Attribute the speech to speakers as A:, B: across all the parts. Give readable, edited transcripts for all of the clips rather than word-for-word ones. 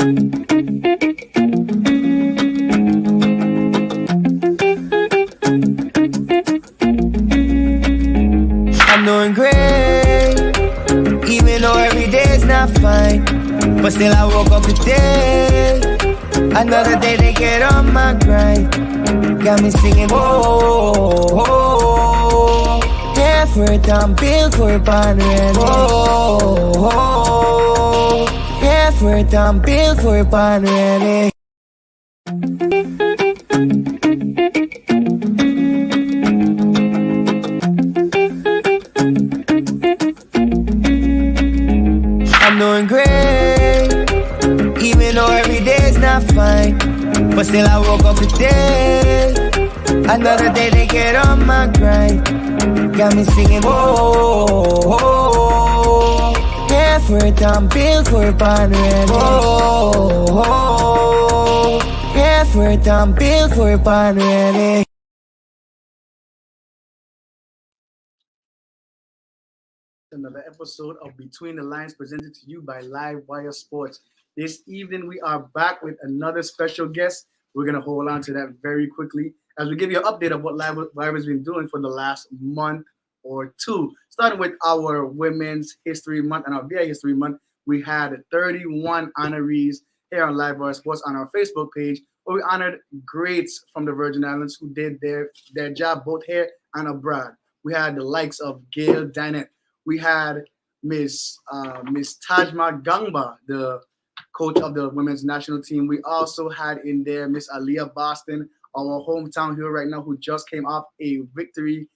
A: I'm doing great, even though every day is not fine. But still I woke up today, another day to get on my grind. Got me singing, whoa, whoa, yeah, for it, I'm built for it, whoa, whoa, yeah, for it, I'm built for it, ready. I'm doing great, even though every day is not fine. But still I woke up today, another day to get on my grind. Got me singing, whoa, whoa, yeah, for it, I'm built for it, ready. Whoa, whoa, yeah, for it, I'm built for it, ready.
B: Another episode of Between the Lines presented to you by Live Wire Sports. This evening we are back with another special guest. We're going to hold on to that very quickly as we give you an update of what Live Wire has been doing for the last month or two. Starting with our Women's History Month and our VA History Month, we had 31 honorees here on Live Wire Sports on our Facebook page, where we honored greats from the Virgin Islands who did their job both here and abroad. We had the likes of Gail Dinette. We had Miss Tajma Gangba, the coach of the women's national team. We also had in there Miss Aliyah Boston, our hometown hero right now, who just came off a victory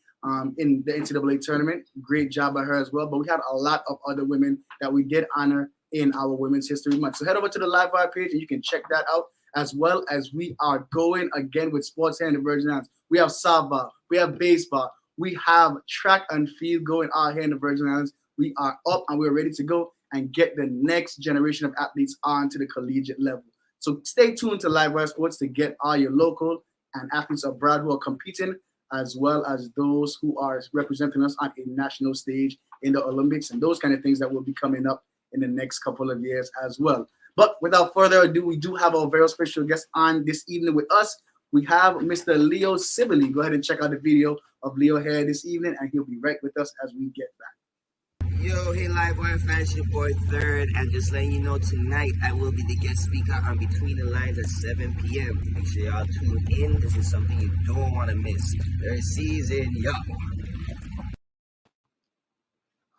B: in the NCAA tournament. Great job by her as well. But we had a lot of other women that we did honor in our Women's History Month. So head over to the Live Wire page and you can check that out, as well as we are going again with sports here in the Virgin Islands. We have softball, we have baseball, we have track and field going out here in the Virgin Islands. We are up and we're ready to go and get the next generation of athletes on to the collegiate level. So stay tuned to Live Wire Sports to get all your local and athletes abroad who are competing, as well as those who are representing us on a national stage in the Olympics and those kind of things that will be coming up in the next couple of years as well. But without further ado, we do have our very special guest on this evening with us. We have Mr. Leo Sibley. Go ahead and check out the video of Leo here this evening, and he'll be right with us as we get back.
C: Yo, hey Live Wire fans, your boy Third, and just letting you know tonight I will be the guest speaker on Between the Lines at 7 p.m. Make sure y'all tune in. This is something you don't want to miss. Third season, yo.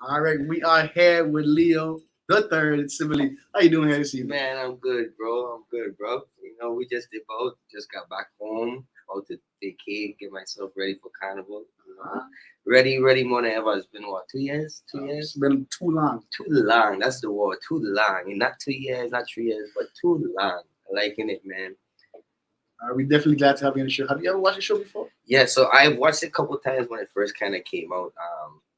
B: All right, we are here with Leo the Third Sibley. How you doing here this evening?
C: Man, I'm good, bro. You know, we just got back home, about to vacate, get myself ready for Carnival. You know? Ready more than ever. It's been what, 2 years? 2 years?
B: It's been too long.
C: Too long. That's the word. Too long. And not 2 years, not 3 years, but too long. Liking it, man.
B: We're definitely glad to have you on the show. Have you ever watched the show before?
C: Yeah, so I watched it a couple times when it first kind of came out.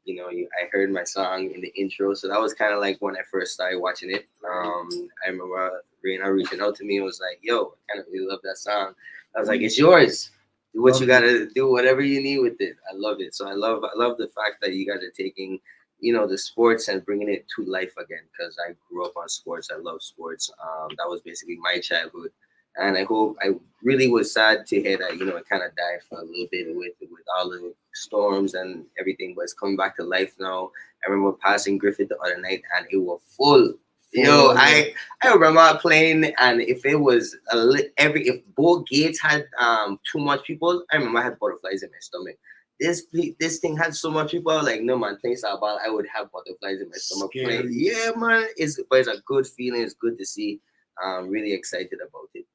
C: You know, I heard my song in the intro, so that was kind of like when I first started watching it. I remember Raina reaching out to me and was like, yo, I kind of really love that song. I was like, it's yours. Do what you gotta do, whatever you need with it. I love it. So I love the fact that you guys are taking, you know, the sports and bringing it to life again, because I grew up on sports. I love sports. That was basically my childhood. And I really was sad to hear that, you know, it kind of died for a little bit with all the storms and everything, but it's coming back to life now. I remember passing Griffith the other night and it was full. Yo, I remember playing, and if it was if both gates had too much people, I remember I had butterflies in my stomach. This thing had so much people. I was like, no man, playing ball, I would have butterflies in my stomach. Playing. Yeah, man, it's a good feeling. It's good to see. I'm really excited about it.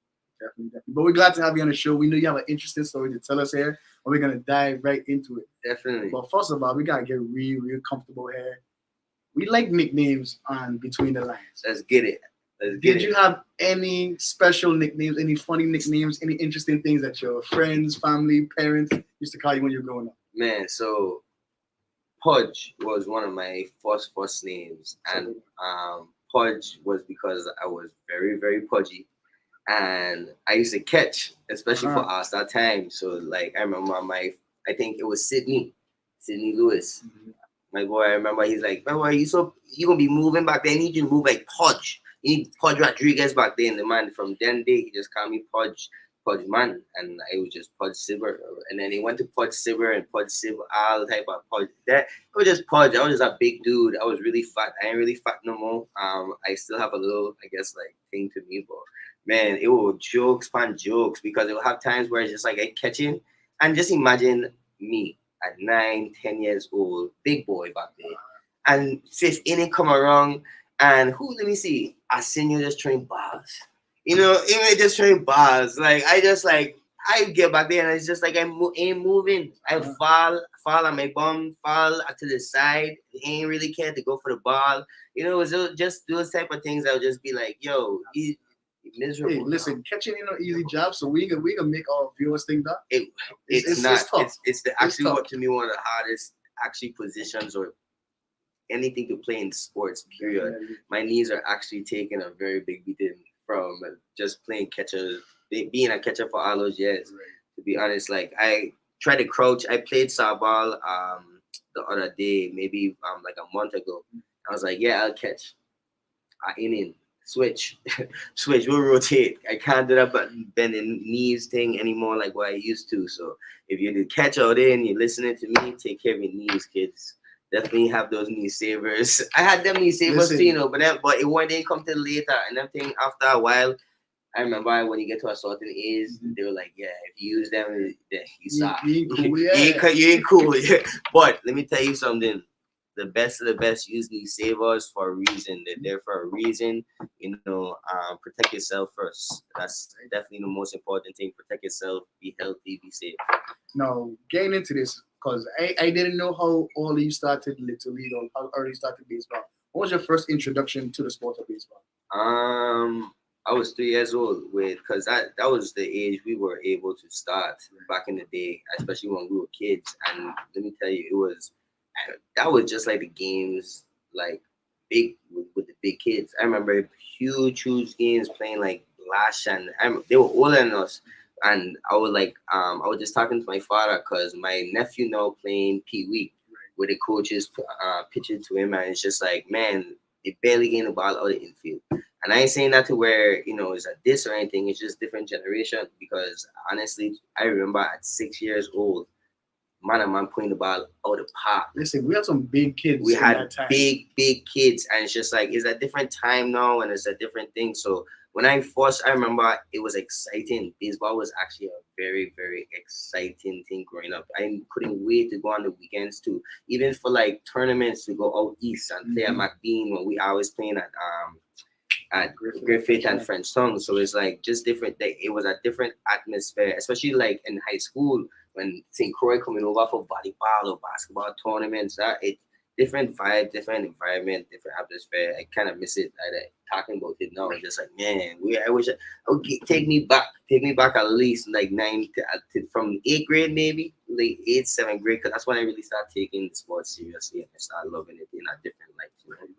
B: Definitely. But we're glad to have you on the show. We know you have an interesting story to tell us here, and we're gonna dive right into it.
C: Definitely.
B: But first of all, we gotta get real comfortable here. We like nicknames on Between the Lines.
C: Let's get it.
B: Did you have any special nicknames, any funny nicknames, any interesting things that your friends, family, parents used to call you when you were growing up?
C: Man, so Pudge was one of my first names, and Pudge was because I was very, very pudgy, and I used to catch, especially for us that time. So like I remember I think it was Sydney Lewis. Mm-hmm. My boy, I remember he's like, "Man, why you gonna be moving back there? I need you to move like Pudge." He need Pudge Rodriguez back then. The man from then day, he just called me Pudge man, and I was just Pudge Silver. And then he went to Pudge Silver and Pudge Silver, all type of Pudge. That it was just Pudge. I was just a big dude. I was really fat. I ain't really fat no more. I still have a little, I guess, like thing to me, but man, it was jokes upon jokes because it will have times where it's just like I catching, and just imagine me at 9, 10 years old, big boy back there, and fifth inning come around, and who? Let me see. I seen you just throwing balls. You know, even just throwing balls. Like I just like I get back there and it's just like I ain't moving. I fall on my bum, fall to the side. Ain't really care to go for the ball. You know, it was just those type of things. I would just be like, yo, he's miserable.
B: Hey, listen, catching ain't no easy job, so we can make our viewers think that
C: it's not.
B: It's tough.
C: It's actually what to me one of the hardest actually positions or anything to play in sports. Period.
B: Yeah.
C: My knees are actually taking a very big beating from just playing catcher, being a catcher for all those years.
B: Right.
C: To be honest, like I tried to crouch. I played softball the other day, maybe like a month ago. I was like, yeah, I'll catch. Inning, switch, switch. We'll rotate. I can't do that, but bending knees thing anymore like what I used to. So if you're the catch out there and you're listening to me, take care of your knees, kids. Definitely have those knee savers. I had them knee savers too, you know, but it didn't come till later. And that thing after a while, I remember when you get to a certain age, they were like, yeah, if you use them, you suck.
B: You ain't cool, yeah.
C: You ain't cool. Yeah. But let me tell you something. The best of the best use knee savers for a reason. They're there for a reason. You know, protect yourself first. That's definitely the most important thing. Protect yourself. Be healthy. Be safe.
B: Now, getting into this, because I didn't know how early you started Little League or how early you started baseball. What was your first introduction to the sport of baseball?
C: I was 3 years old because that was the age we were able to start back in the day, especially when we were kids. And let me tell you, that was just like the games, like big with the big kids. I remember huge games playing like Lash, and they were older than us. And I was just talking to my father because my nephew now playing Pee Wee, where the coaches pitching to him, and it's just like, man, they barely getting the ball out of the infield. And I ain't saying that to where, you know, it's a diss or anything. It's just different generation because honestly, I remember at 6 years old, man putting the ball out of the park.
B: Listen, we had some big kids.
C: We had big kids, and it's just like it's a different time now, and it's a different thing. So when I remember it was exciting. Baseball was actually a very, very exciting thing growing up. I couldn't wait to go on the weekends to even for like tournaments to go out east and play at McBean when we always playing at Griffith and French Tongue. So it's like just different. It was a different atmosphere, especially like in high school when St. Croix coming over for volleyball or basketball tournaments. Different vibe, different environment, different atmosphere. I kind of miss it. Talking about it now, it's just like, man, I wish take me back at least like from 8th grade maybe, like 8th, 7th grade, because that's when I really started taking the sport seriously and I started loving it in a different light. You know?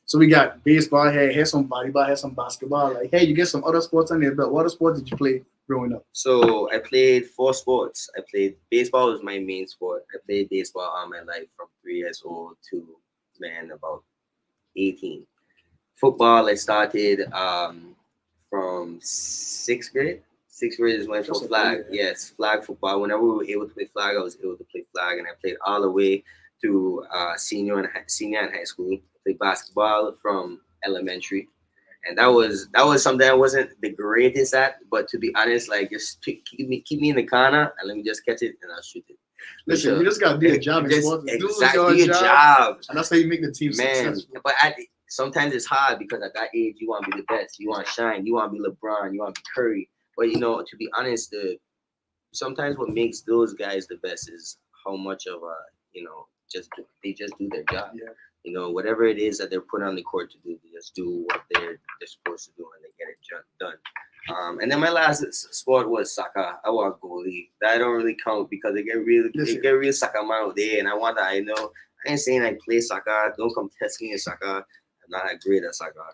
B: So we got baseball here, here's some volleyball, here's some basketball. Like, hey, you get some other sports on there, but what other sports did you play growing up?
C: So I played 4 sports. I played baseball was my main sport. I played baseball all my life from 3 years old to about 18. Football I started from 6th grade. 6th grade is when I played flag. Yes, flag football. Whenever we were able to play flag, I was able to play flag, and I played all the way to senior and high school. I played basketball from elementary. And that was something I wasn't the greatest at, but to be honest, like just keep me in the corner and let me just catch it and I'll shoot it.
B: Listen, you just gotta do your job in sports.
C: Exactly, do your job.
B: And that's how you make the team successful.
C: But sometimes it's hard because at that age you want to be the best, you want to shine, you want to be LeBron, you want to be Curry. But you know, to be honest, sometimes what makes those guys the best is how much of they just do their job.
B: Yeah.
C: You know, whatever it is that they're put on the court to do, they just do what they're supposed to do and they get it done. And then my last sport was soccer. I was goalie. That don't really count because they get real soccer man out there. And I ain't saying I play soccer. Don't come test me in soccer. I'm not that great at soccer.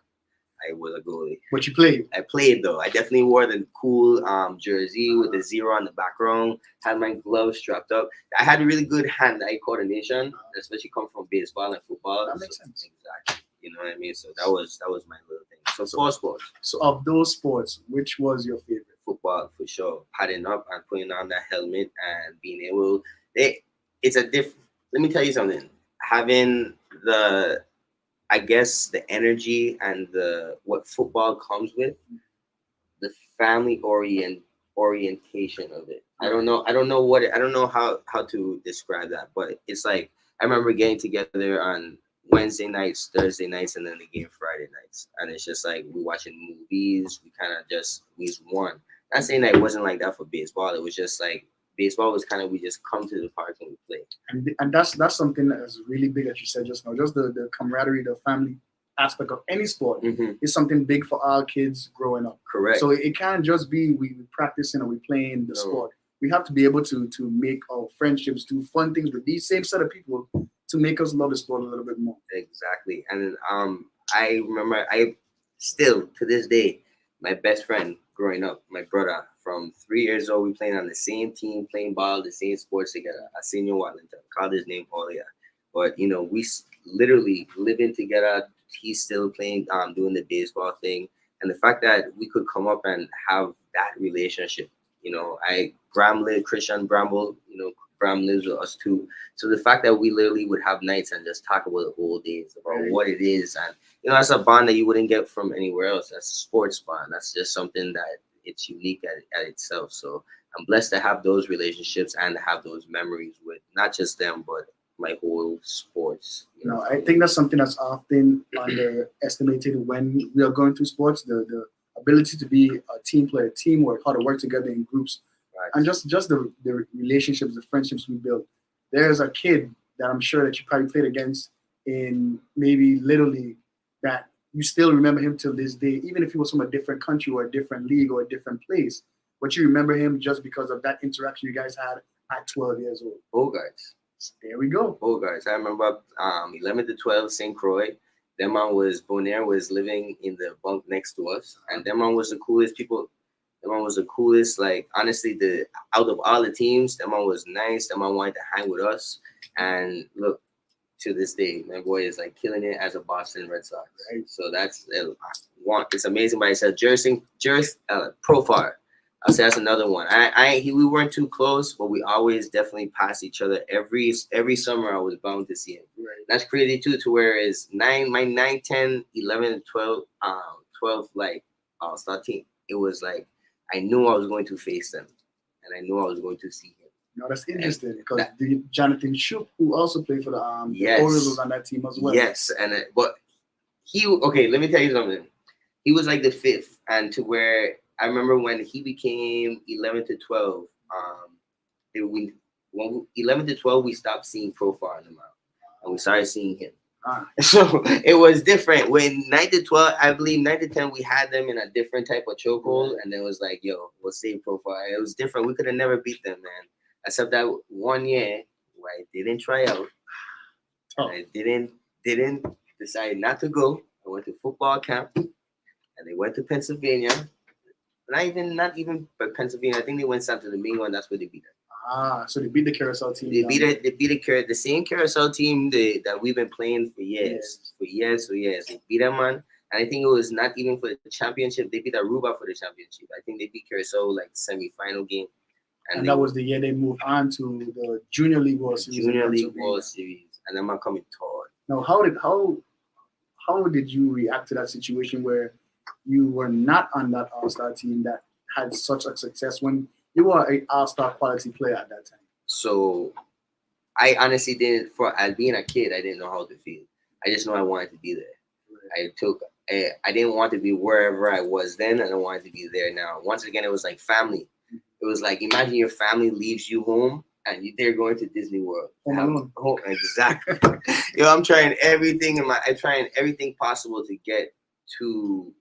C: I was a goalie.
B: What you played?
C: I played though. I definitely wore the cool jersey with the 0 on the background. Had my gloves strapped up. I had really good hand-eye coordination, especially come from baseball and football.
B: That makes sense.
C: Exactly. You know what I mean? So that was my little thing. So four sports.
B: So of those sports, which was your favorite?
C: Football for sure. Padding up and putting on that helmet and being able. It's a diff. Let me tell you something. Having I guess the energy and what football comes with, the family orientation of it. I don't know. I don't know how to describe that, but it's like I remember getting together on Wednesday nights, Thursday nights, and then the game Friday nights, and it's just like we watching movies. We kind of we just won. Not saying that it wasn't like that for baseball. It was just like baseball was kind of we just come to the park and we play.
B: And that's something that is really big that you said just now. Just the camaraderie, the family aspect of any sport is something big for our kids growing up.
C: Correct.
B: So it can't just be we practicing or we playing the sport. We have to be able to make our friendships, do fun things with these same set of people to make us love the sport a little bit more.
C: Exactly. And I remember I still to this day, my best friend growing up, my brother, from 3 years old, we playing on the same team, playing ball, the same sports together. I seen you Watlington, called his name Olia. But you know, we literally living together. He's still playing, doing the baseball thing, and the fact that we could come up and have that relationship. You know, Christian Bramble, you know, Bram lives with us too. So the fact that we literally would have nights and just talk about the old days, about what it is, and you know, that's a bond that you wouldn't get from anywhere else. That's a sports bond. That's just something that it's unique at itself. So I'm blessed to have those relationships and to have those memories with not just them, but my whole sports. You know,
B: I think that's something that's often underestimated when we are going through sports. The ability to be a team player, teamwork, how to work together in groups,
C: right.
B: And just the relationships, the friendships we build. There's a kid that I'm sure that you probably played against in maybe Little League that you still remember him till this day, even if he was from a different country or a different league or a different place. But you remember him just because of that interaction you guys had at 12 years old.
C: Bogarts.
B: There we go.
C: Bogarts. I remember 11 to 12, St. Croix. Them man Bonaire was living in the bunk next to us. And them man was the coolest people. Them man was the coolest. Like, honestly, out of all the teams, them man was nice. Them man wanted to hang with us. And look, to this day, my boy is like killing it as a Boston Red Sox. Right? So that's it's amazing. But I said Jersey profile. I'll say that's another one. We weren't too close, but we always definitely passed each other. Every summer I was bound to see him. Right. That's crazy too. To where is 9, 10, 11, 12, 12 like all-star team. It was like I knew I was going to face them, and I knew I was going to see him.
B: No, that's interesting because Jonathan Shoop, who also played for the Orioles, was on that team as well.
C: Yes, and but let me tell you something. He was like the fifth, and to where I remember when he became 11 to 12. 11 to 12, we stopped seeing profile in the mouth, and we started seeing him. So it was different. When 9 to 12, I believe 9 to 10, we had them in a different type of chokehold, and then it was like, yo, we'll save profile. It was different. We could have never beat them, man. Except that 1 year where I didn't try out. I didn't decide not to go. I went to football camp, and they went to Pennsylvania. Not even but Pennsylvania. I think they went Santo Domingo, and that's where they beat them.
B: So they beat the Carousel team.
C: They beat the same Carousel team that we've been playing for years. They beat them, man. And I think it was not even for the championship. They beat Aruba for the championship. I think they beat Carousel like semi-final game.
B: And that was the year they moved on to the Junior League World Series.
C: And then I'm coming toward.
B: Now, how did you react to that situation where you were not on that All-Star team that had such a success when you were an All-Star quality player at that time?
C: So I honestly didn't. As being a kid, I didn't know how to feel. I just know I wanted to be there. Right. I didn't want to be wherever I was then, and I wanted to be there now. Once again, it was like family. It was like, imagine your family leaves you home and they're going to Disney World. Home, exactly. I'm trying everything possible to get to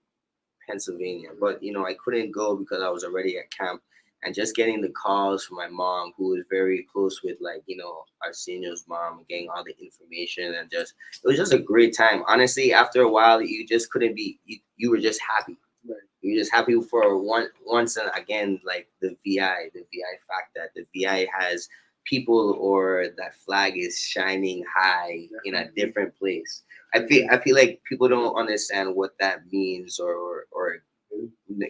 C: Pennsylvania, but I couldn't go because I was already at camp. And just getting the calls from my mom, who was very close with our senior's mom, getting all the information, and it was just a great time. Honestly, after a while, you just couldn't be. You were just happy. Right. You're just happy for once and again, like the VI fact that the VI has people or that flag is shining high in a different place. I feel like people don't understand what that means or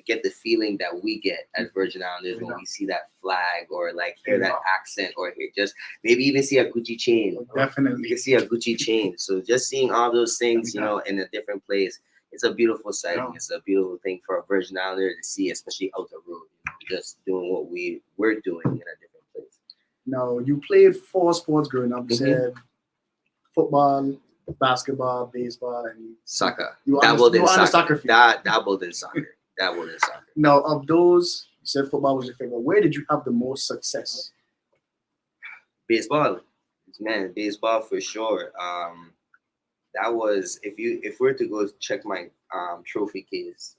C: get the feeling that we get as Virgin Islanders when we see that flag or like hear that accent or hear just maybe even see a Gucci chain.
B: Definitely.
C: You can see a Gucci chain. So just seeing all those things, in a different place, it's a beautiful sighting. It's a beautiful thing for a Virgin Islander to see, especially out the road, just doing what we're doing in a different place.
B: Now, you played 4 sports growing up. You said football, basketball, baseball, and
C: soccer.
B: You
C: Dabbled in
B: soccer.
C: soccer. Dabbled in soccer. Dabbled in soccer.
B: Now, of those, you said football was your favorite. Where did you have the most success?
C: Baseball, man, baseball for sure. That was if we're to go check my trophy case,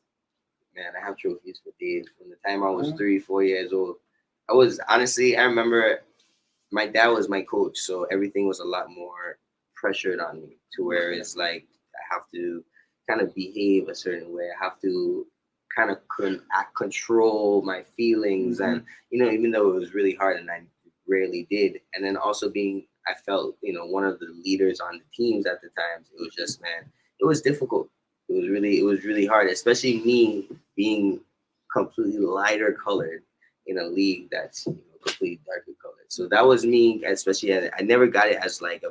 C: man, I have trophies for days. From the time I was 3-4 years old, I remember my dad was my coach, so everything was a lot more pressured on me to where it's like I have to kind of behave a certain way. I have to kind of control my feelings, and even though it was really hard and I rarely did, and then also I felt one of the leaders on the teams at the times. It was just, man, it was difficult. It was really hard, especially me being completely lighter colored in a league that's completely darker colored. So that was me, especially I never got it as like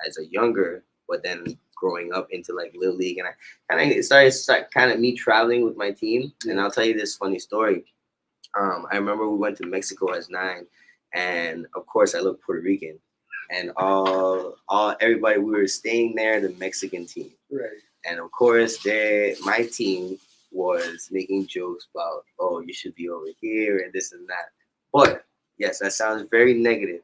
C: as a younger, but then growing up into like little league, and I kind of started kind of me traveling with my team. And I'll tell you this funny story. I remember we went to Mexico as 9, and of course I look Puerto Rican, and all everybody we were staying there, the Mexican team,
B: right?
C: And of course my team was making jokes about, oh, you should be over here and this and that. But yes, that sounds very negative,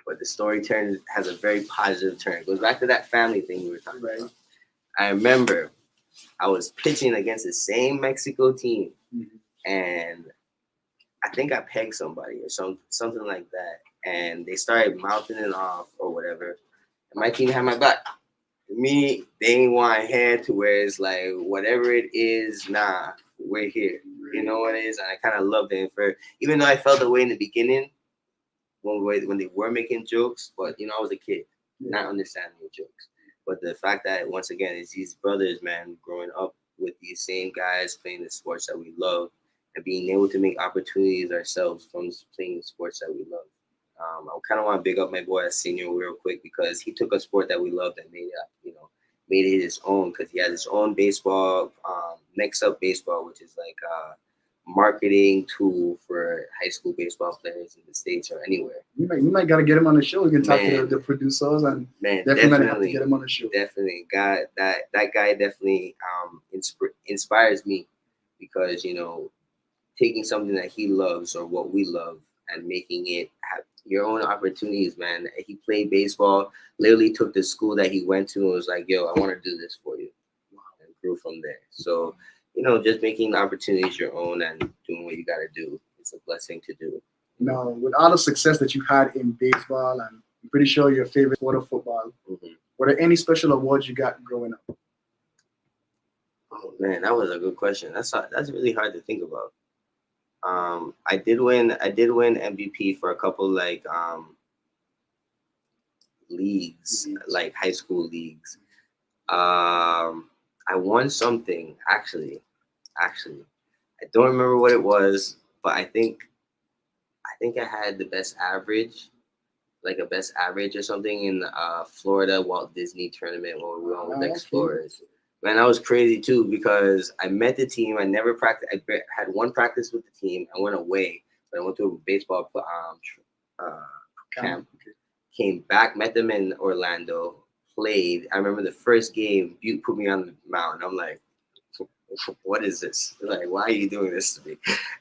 C: but the story has a very positive turn. It goes back to that family thing we were talking about. I remember I was pitching against the same Mexico team, and I think I pegged somebody or something like that, and they started mouthing it off or whatever. And my team had my back. Me, they ain't want to head to where it's like whatever it is, nah, we're here. You know what it is, and I kind of loved it. Even though I felt the way in the beginning when they were making jokes, but I was a kid, not understanding the jokes. But the fact that once again, it's these brothers, man, growing up with these same guys playing the sports that we love, and being able to make opportunities ourselves from playing the sports that we love. I kind of want to big up my boy Senior real quick, because he took a sport that we loved and made it his own, because he has his own baseball, Next Up Baseball, which is like a marketing tool for high school baseball players in the States or anywhere.
B: You might got to get him on the show. You can talk to the producers, and definitely have to get him on the show.
C: Definitely, that guy definitely inspires me, because taking something that he loves or what we love and making it have your own opportunities, man. He played baseball, literally took the school that he went to and was like, yo, I want to do this for you. And grew from there. So, just making the opportunities your own and doing what you got to do. It's a blessing to do.
B: Now, with all the success that you had in baseball, and I'm pretty sure your favorite sport of football, were there any special awards you got growing up?
C: Oh, man, that was a good question. That's really hard to think about. I did win MVP for a couple leagues, like high school leagues. I won something actually. I don't remember what it was, but I think I had the best average, like a best average or something in Florida Walt Disney tournament when we went with Explorers. Man, that was crazy too, because I met the team. I never practiced. I had one practice with the team. I went away, but I went to a baseball camp. Came back, met them in Orlando, played. I remember the first game, Butte put me on the mound. I'm like, what is this? Like, why are you doing this to me?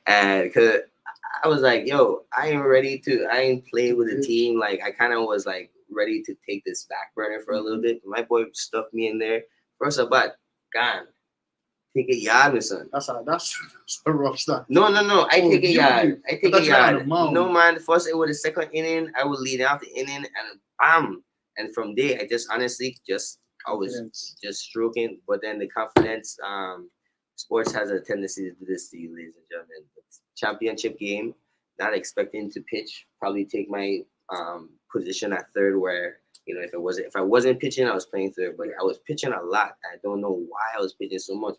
C: And because I was like, yo, I ain't played with a team. Like, I kind of was like ready to take this back burner for a little bit. My boy stuffed me in there. First of all, gone. Take a yard, my son.
B: That's a rough start.
C: No. I take a yard. No, man. First, it was the second inning. I would lead out the inning, and bam. And from there, I just honestly I was just stroking. But then the confidence, sports has a tendency to do this to you, ladies and gentlemen. Championship game, not expecting to pitch. Probably take my position at third where, you know, if I wasn't pitching, I was playing third, but I was pitching a lot. I don't know why I was pitching so much.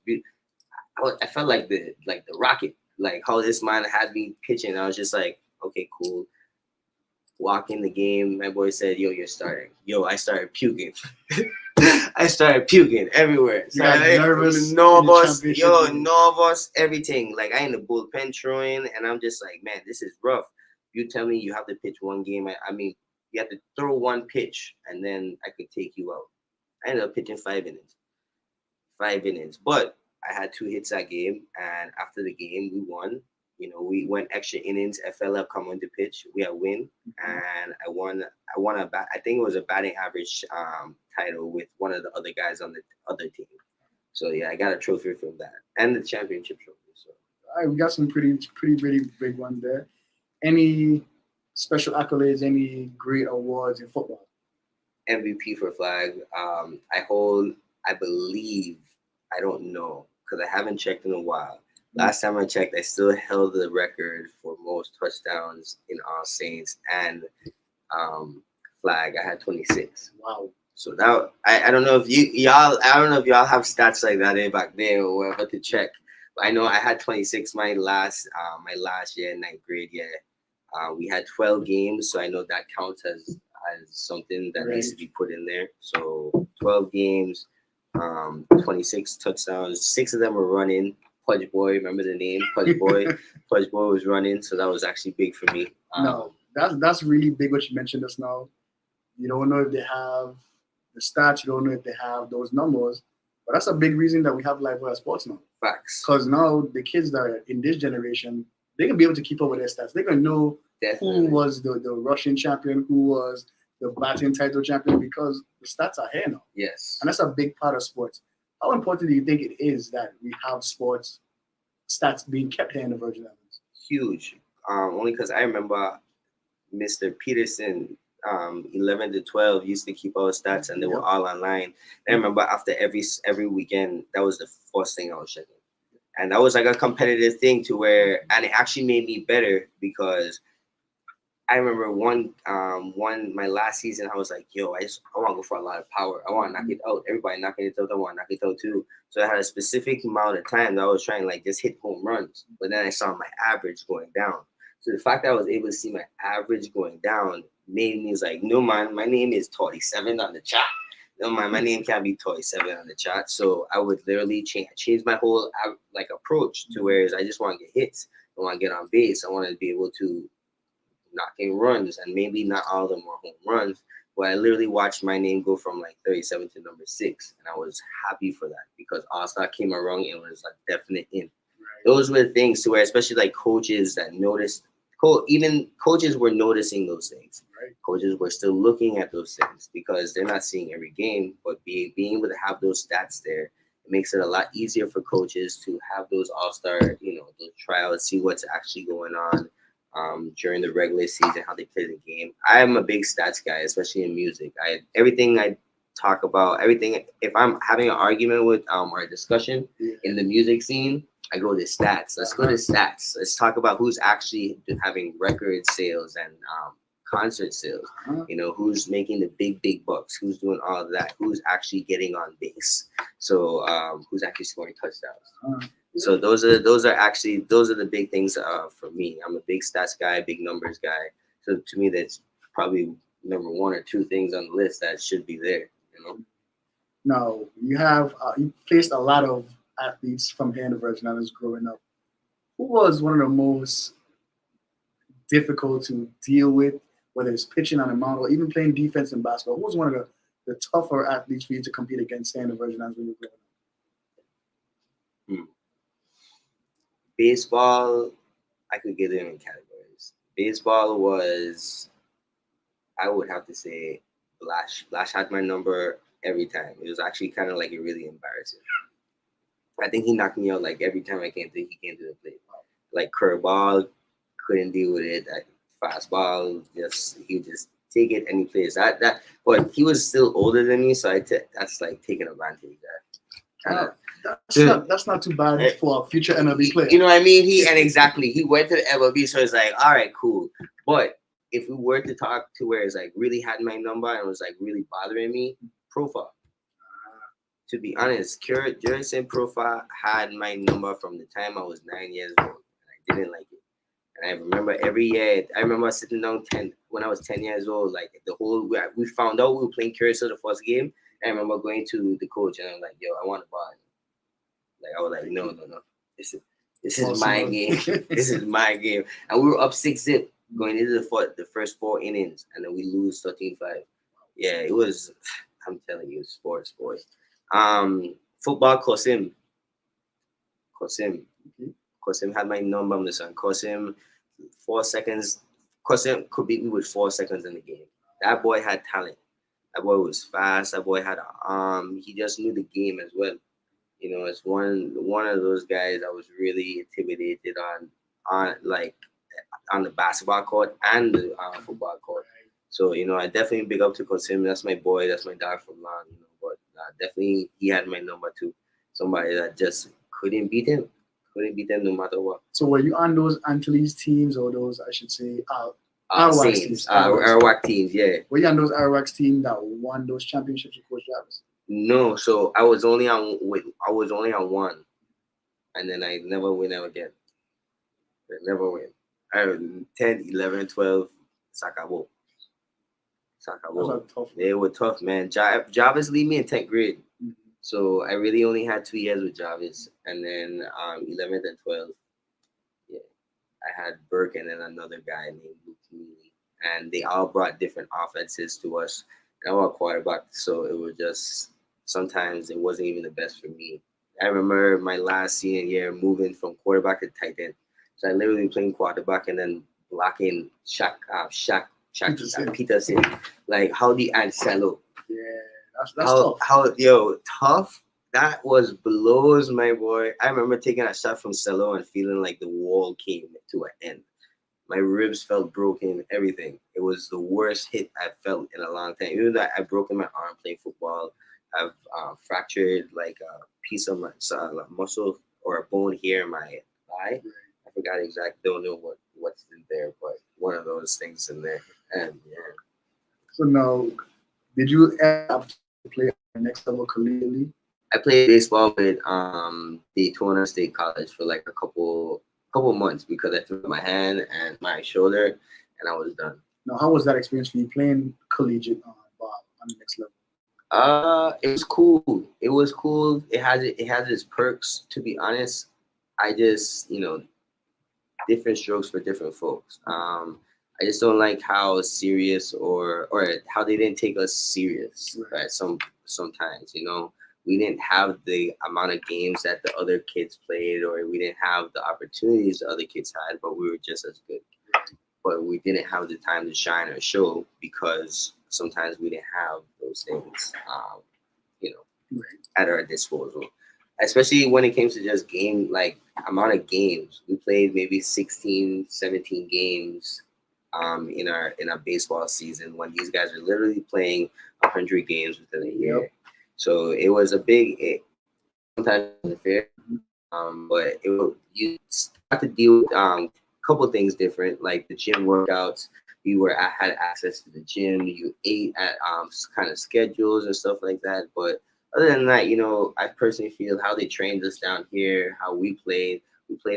C: I felt like the Rocket, like how this man had me pitching. I was just like, okay, cool. Walk in the game. My boy said, "Yo, you're starting." Yo, I started puking. I started puking everywhere. So
B: You got nervous.
C: no
B: in
C: of
B: the
C: us,
B: championship game.
C: no of us, everything. Like I in the bullpen throwing, and I'm just like, man, this is rough. You tell me you have to pitch one game. I mean, you have to throw one pitch, and then I could take you out. I ended up pitching 5 innings. 5 innings. But I had 2 hits that game, and after the game, we won. You know, we went extra innings. FLF come on to pitch. We had win, and I won. I won a bat. I think it was a batting average title with one of the other guys on the other team. So yeah, I got a trophy from that and the championship trophy. So
B: All right, we got some pretty big ones there. Any special accolades? Any great awards in football?
C: MVP for flag. I hold. I believe. I don't know because I haven't checked in a while. Last time I checked, I still held the record for most touchdowns in All Saints and flag. I had 26.
B: Wow.
C: So that I don't know if y'all have stats like that back then or whatever to check. But I know I had 26 my last year, 9th grade year. We had 12 games, so I know that counts as something that needs to be put in there. So 12 games, 26 touchdowns. 6 of them were running. Pudge Boy, remember the name? Pudge Boy. Pudge Boy was running, so that was actually big for me.
B: No, that's really big what you mentioned just now. You don't know if they have the stats, you don't know if they have those numbers, but that's a big reason that we have live wire sports now.
C: Facts.
B: Because now the kids that are in this generation, they can be able to keep up with their stats. They can know who was the Russian champion, who was the batting title champion, because the stats are here now.
C: Yes.
B: And that's a big part of sports. How important do you think it is that we have sports stats being kept here in the Virgin Islands?
C: Huge. Only because I remember Mr. Peterson, 11 to 12, used to keep our stats, and they were all online. I remember after every weekend, that was the first thing I was checking. And that was like a competitive thing to where, and it actually made me better because I remember my last season, I was like, yo, I want to go for a lot of power. I want to knock it out. Everybody knocking it out. I want to knock it out too. So I had a specific amount of time that I was trying to like just hit home runs. But then I saw my average going down. So the fact that I was able to see my average going down made me like, no man, my name is 27 on the chart. No man, my name can't be 27 on the chart. So I would literally change my whole like approach to whereas I just want to get hits. I want to get on base. I want to be able to knocking runs, and maybe not all of them were home runs, but I literally watched my name go from like 37 to number 6, and I was happy for that because All-Star came around and it was like definite in. Right. Those were the things to where, especially like coaches that noticed, even coaches were noticing those things. Right. Coaches were still looking at those things because they're not seeing every game, but being able to have those stats there, it makes it a lot easier for coaches to have those All-Star, those trials, see what's actually going on. During the regular season, how they play the game. I am a big stats guy, especially in music. Everything I talk about, if I'm having an argument with or a discussion in the music scene, I go to stats. Let's go to stats. Let's talk about who's actually having record sales and concert sales. Who's making the big bucks, who's doing all of that, who's actually getting on base. So who's actually scoring touchdowns. So those are the big things for me. I'm a big stats guy, big numbers guy. So to me, that's probably number 1 or 2 things on the list that should be there.
B: Now you have you faced a lot of athletes from here in the Virgin Islands growing up. Who was one of the most difficult to deal with, whether it's pitching on a mound or even playing defense in basketball? Who was one of the tougher athletes for you to compete against here in the Virgin Islands when you were growing up?
C: Baseball, I could get them in categories. Baseball was, I would have to say, Blash. Blash had my number every time. It was actually kind of like really embarrassing. I think he knocked me out like every time he came to the plate. Like curveball, couldn't deal with it. Fastball, he would just take it and he plays that. But he was still older than me, so that's like taking advantage of that.
B: That's not too bad for a future MLB player.
C: You know what I mean? He went to the MLB, so it's like, all right, cool. But if we were to talk to where it's like really had my number and was like really bothering me, profile. To be honest, Jurison Profile had my number from the time I was 9 years old, and I didn't like it. And I remember every year, I remember sitting down when I was 10 years old, like the whole, we found out we were playing Curacao the first game. And I remember going to the coach and I'm like, yo, I want to buy. Like, I was like, no. This is my game. This is my game. And we were up 6-0 going into the first 4 innings. And then we lose 13-5. Yeah, it was, I'm telling you, sports, boys. Football, Kosim. Kosim had my number on the sun. Kosim, 4 seconds. Kosim could beat me with 4 seconds in the game. That boy had talent. That boy was fast. That boy had an arm. He just knew the game as well. You know, it's one of those guys I was really intimidated on the basketball court and the football court. So, you know, I definitely big up to Kosim. That's my boy. That's my dog from long. You know, but definitely he had my number too. Somebody that just couldn't beat him. Couldn't beat them no matter what.
B: So were you on those Antilles teams or those, I should say,
C: Arawak teams? Arawak teams, yeah.
B: Were you on those Arawak teams that won those championships with Coach Jarvis?
C: No, so I was only on one, and then I never win again. I never win. I was 10, 11, 12, Sakabo. They were tough, man. Jarvis leave me in 10th grade. Mm-hmm. So I really only had 2 years with Jarvis, and then 11th and 12th, yeah, I had Burke and then another guy named Luke Neely, and they all brought different offenses to us. And I was a quarterback, so it was just sometimes it wasn't even the best for me. I remember my last senior year moving from quarterback to tight end, so I literally playing quarterback and then blocking Shaq Peterson. Like how the and Cello.
B: Yeah. That's tough.
C: Tough. That was blows, my boy. I remember taking a shot from Cello and feeling like the wall came to an end. My ribs felt broken, everything. It was the worst hit I felt in a long time. Even though I've broken my arm playing football, I've fractured like a piece of my muscle or a bone here in my thigh. I forgot exactly. Don't know what's in there, but one of those things in there. And yeah.
B: So now, did you ever play at the next level collegiately?
C: I played baseball with Daytona State College for like a couple months because I threw my hand and my shoulder, and I was done.
B: Now, how was that experience for you playing collegiate ball on the next level?
C: It was cool. It was cool. It has its perks. To be honest, I just different strokes for different folks. I just don't like how serious or how they didn't take us serious. Right? Sometimes, we didn't have the amount of games that the other kids played, or we didn't have the opportunities the other kids had, but we were just as good. But we didn't have the time to shine or show because sometimes we didn't have those things, at our disposal. Especially when it came to just amount of games. We played maybe 16, 17 games in our baseball season when these guys are literally playing 100 games within a year. Yep. So it was a big, sometimes unfair, but you have to deal with a couple things different, like the gym workouts. I had access to the gym. You ate at kind of schedules and stuff like that. But other than that, I personally feel how they trained us down here, how we played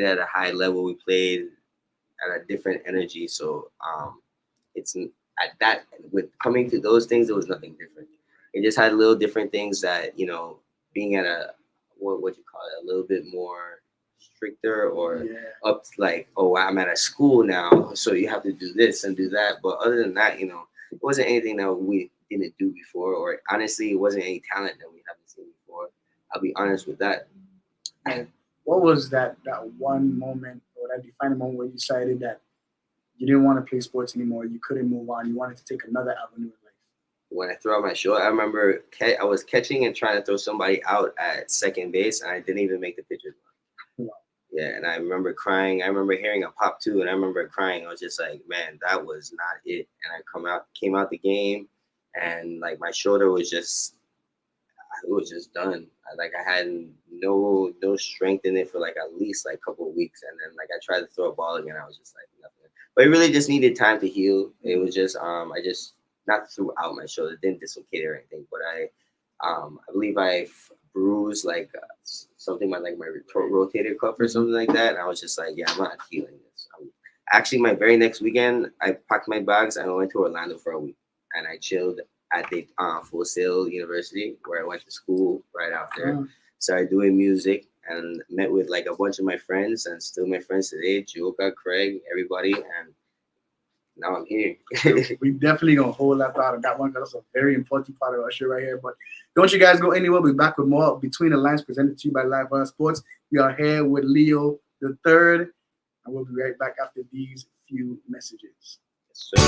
C: at a high level. We played at a different energy. So it's at that, with coming to those things, there was nothing different. It just had little different things that, being at a, what you call it, a little bit more stricter or up to like, oh, I'm at a school now, so you have to do this and do that. But other than that, it wasn't anything that we didn't do before, or honestly, it wasn't any talent that we haven't seen before. I'll be honest with that.
B: And what was that one moment or that defining moment where you decided that you didn't want to play sports anymore, you couldn't move on, you wanted to take another avenue in life?
C: When I threw out my shoulder, I remember I was catching and trying to throw somebody out at second base, and I didn't even make the pitcher's mound. Wow. Yeah, and I remember crying. I remember hearing a pop too, and I remember crying. I was just like, man, that was not it. And I came out the game, and like my shoulder was just, it was just done. I had no strength in it for like at least like a couple of weeks, and then like I tried to throw a ball again, I was just like nothing. but it really just needed time to heal. It was just I just not throughout my shoulder, it didn't dislocate or anything, but I believe I bruised like something my rotator cuff or something like that. And I was just like, yeah, I'm not healing this. Actually, my very next weekend, I packed my bags and I went to Orlando for a week, and I chilled at the Full Sail University where I went to school right after. Started doing music and met with like a bunch of my friends and still my friends today, Joka, Craig, everybody, and now I'm here.
B: We definitely gonna hold that thought of that one because that's a very important part of our show right here. But don't you guys go anywhere. We'll be back with more Between the Lines presented to you by Live Wire Sports. We are here with Leo the Third, and we'll be right back after these few messages.
C: Yes, sir.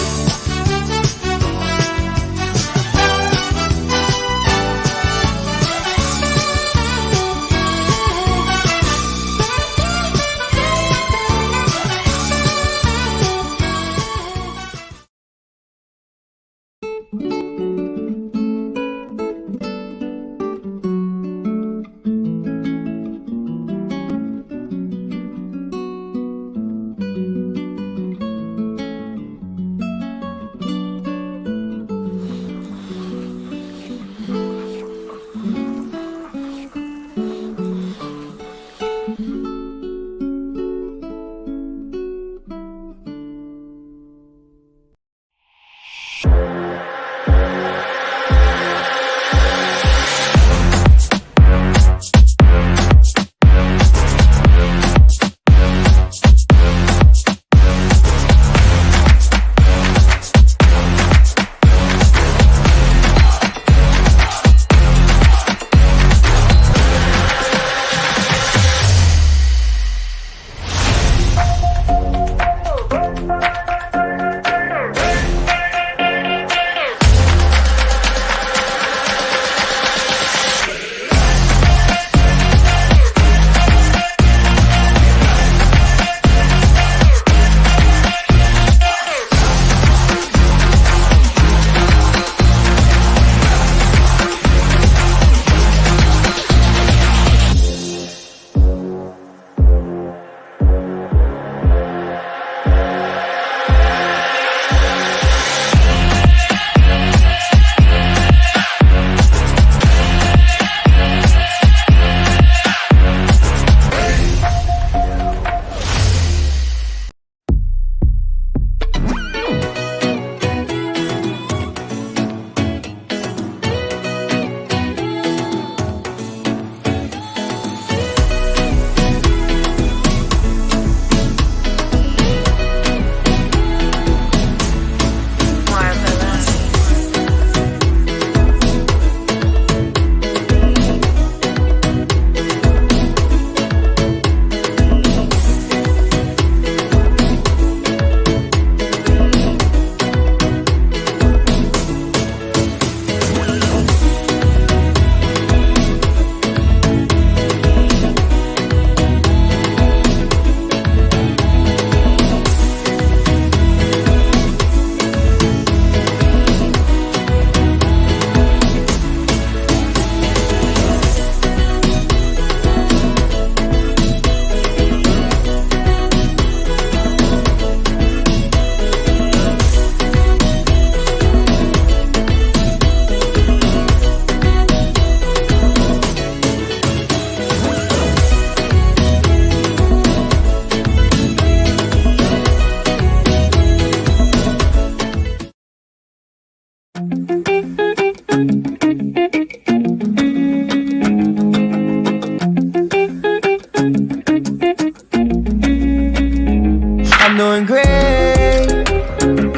A: I'm doing great,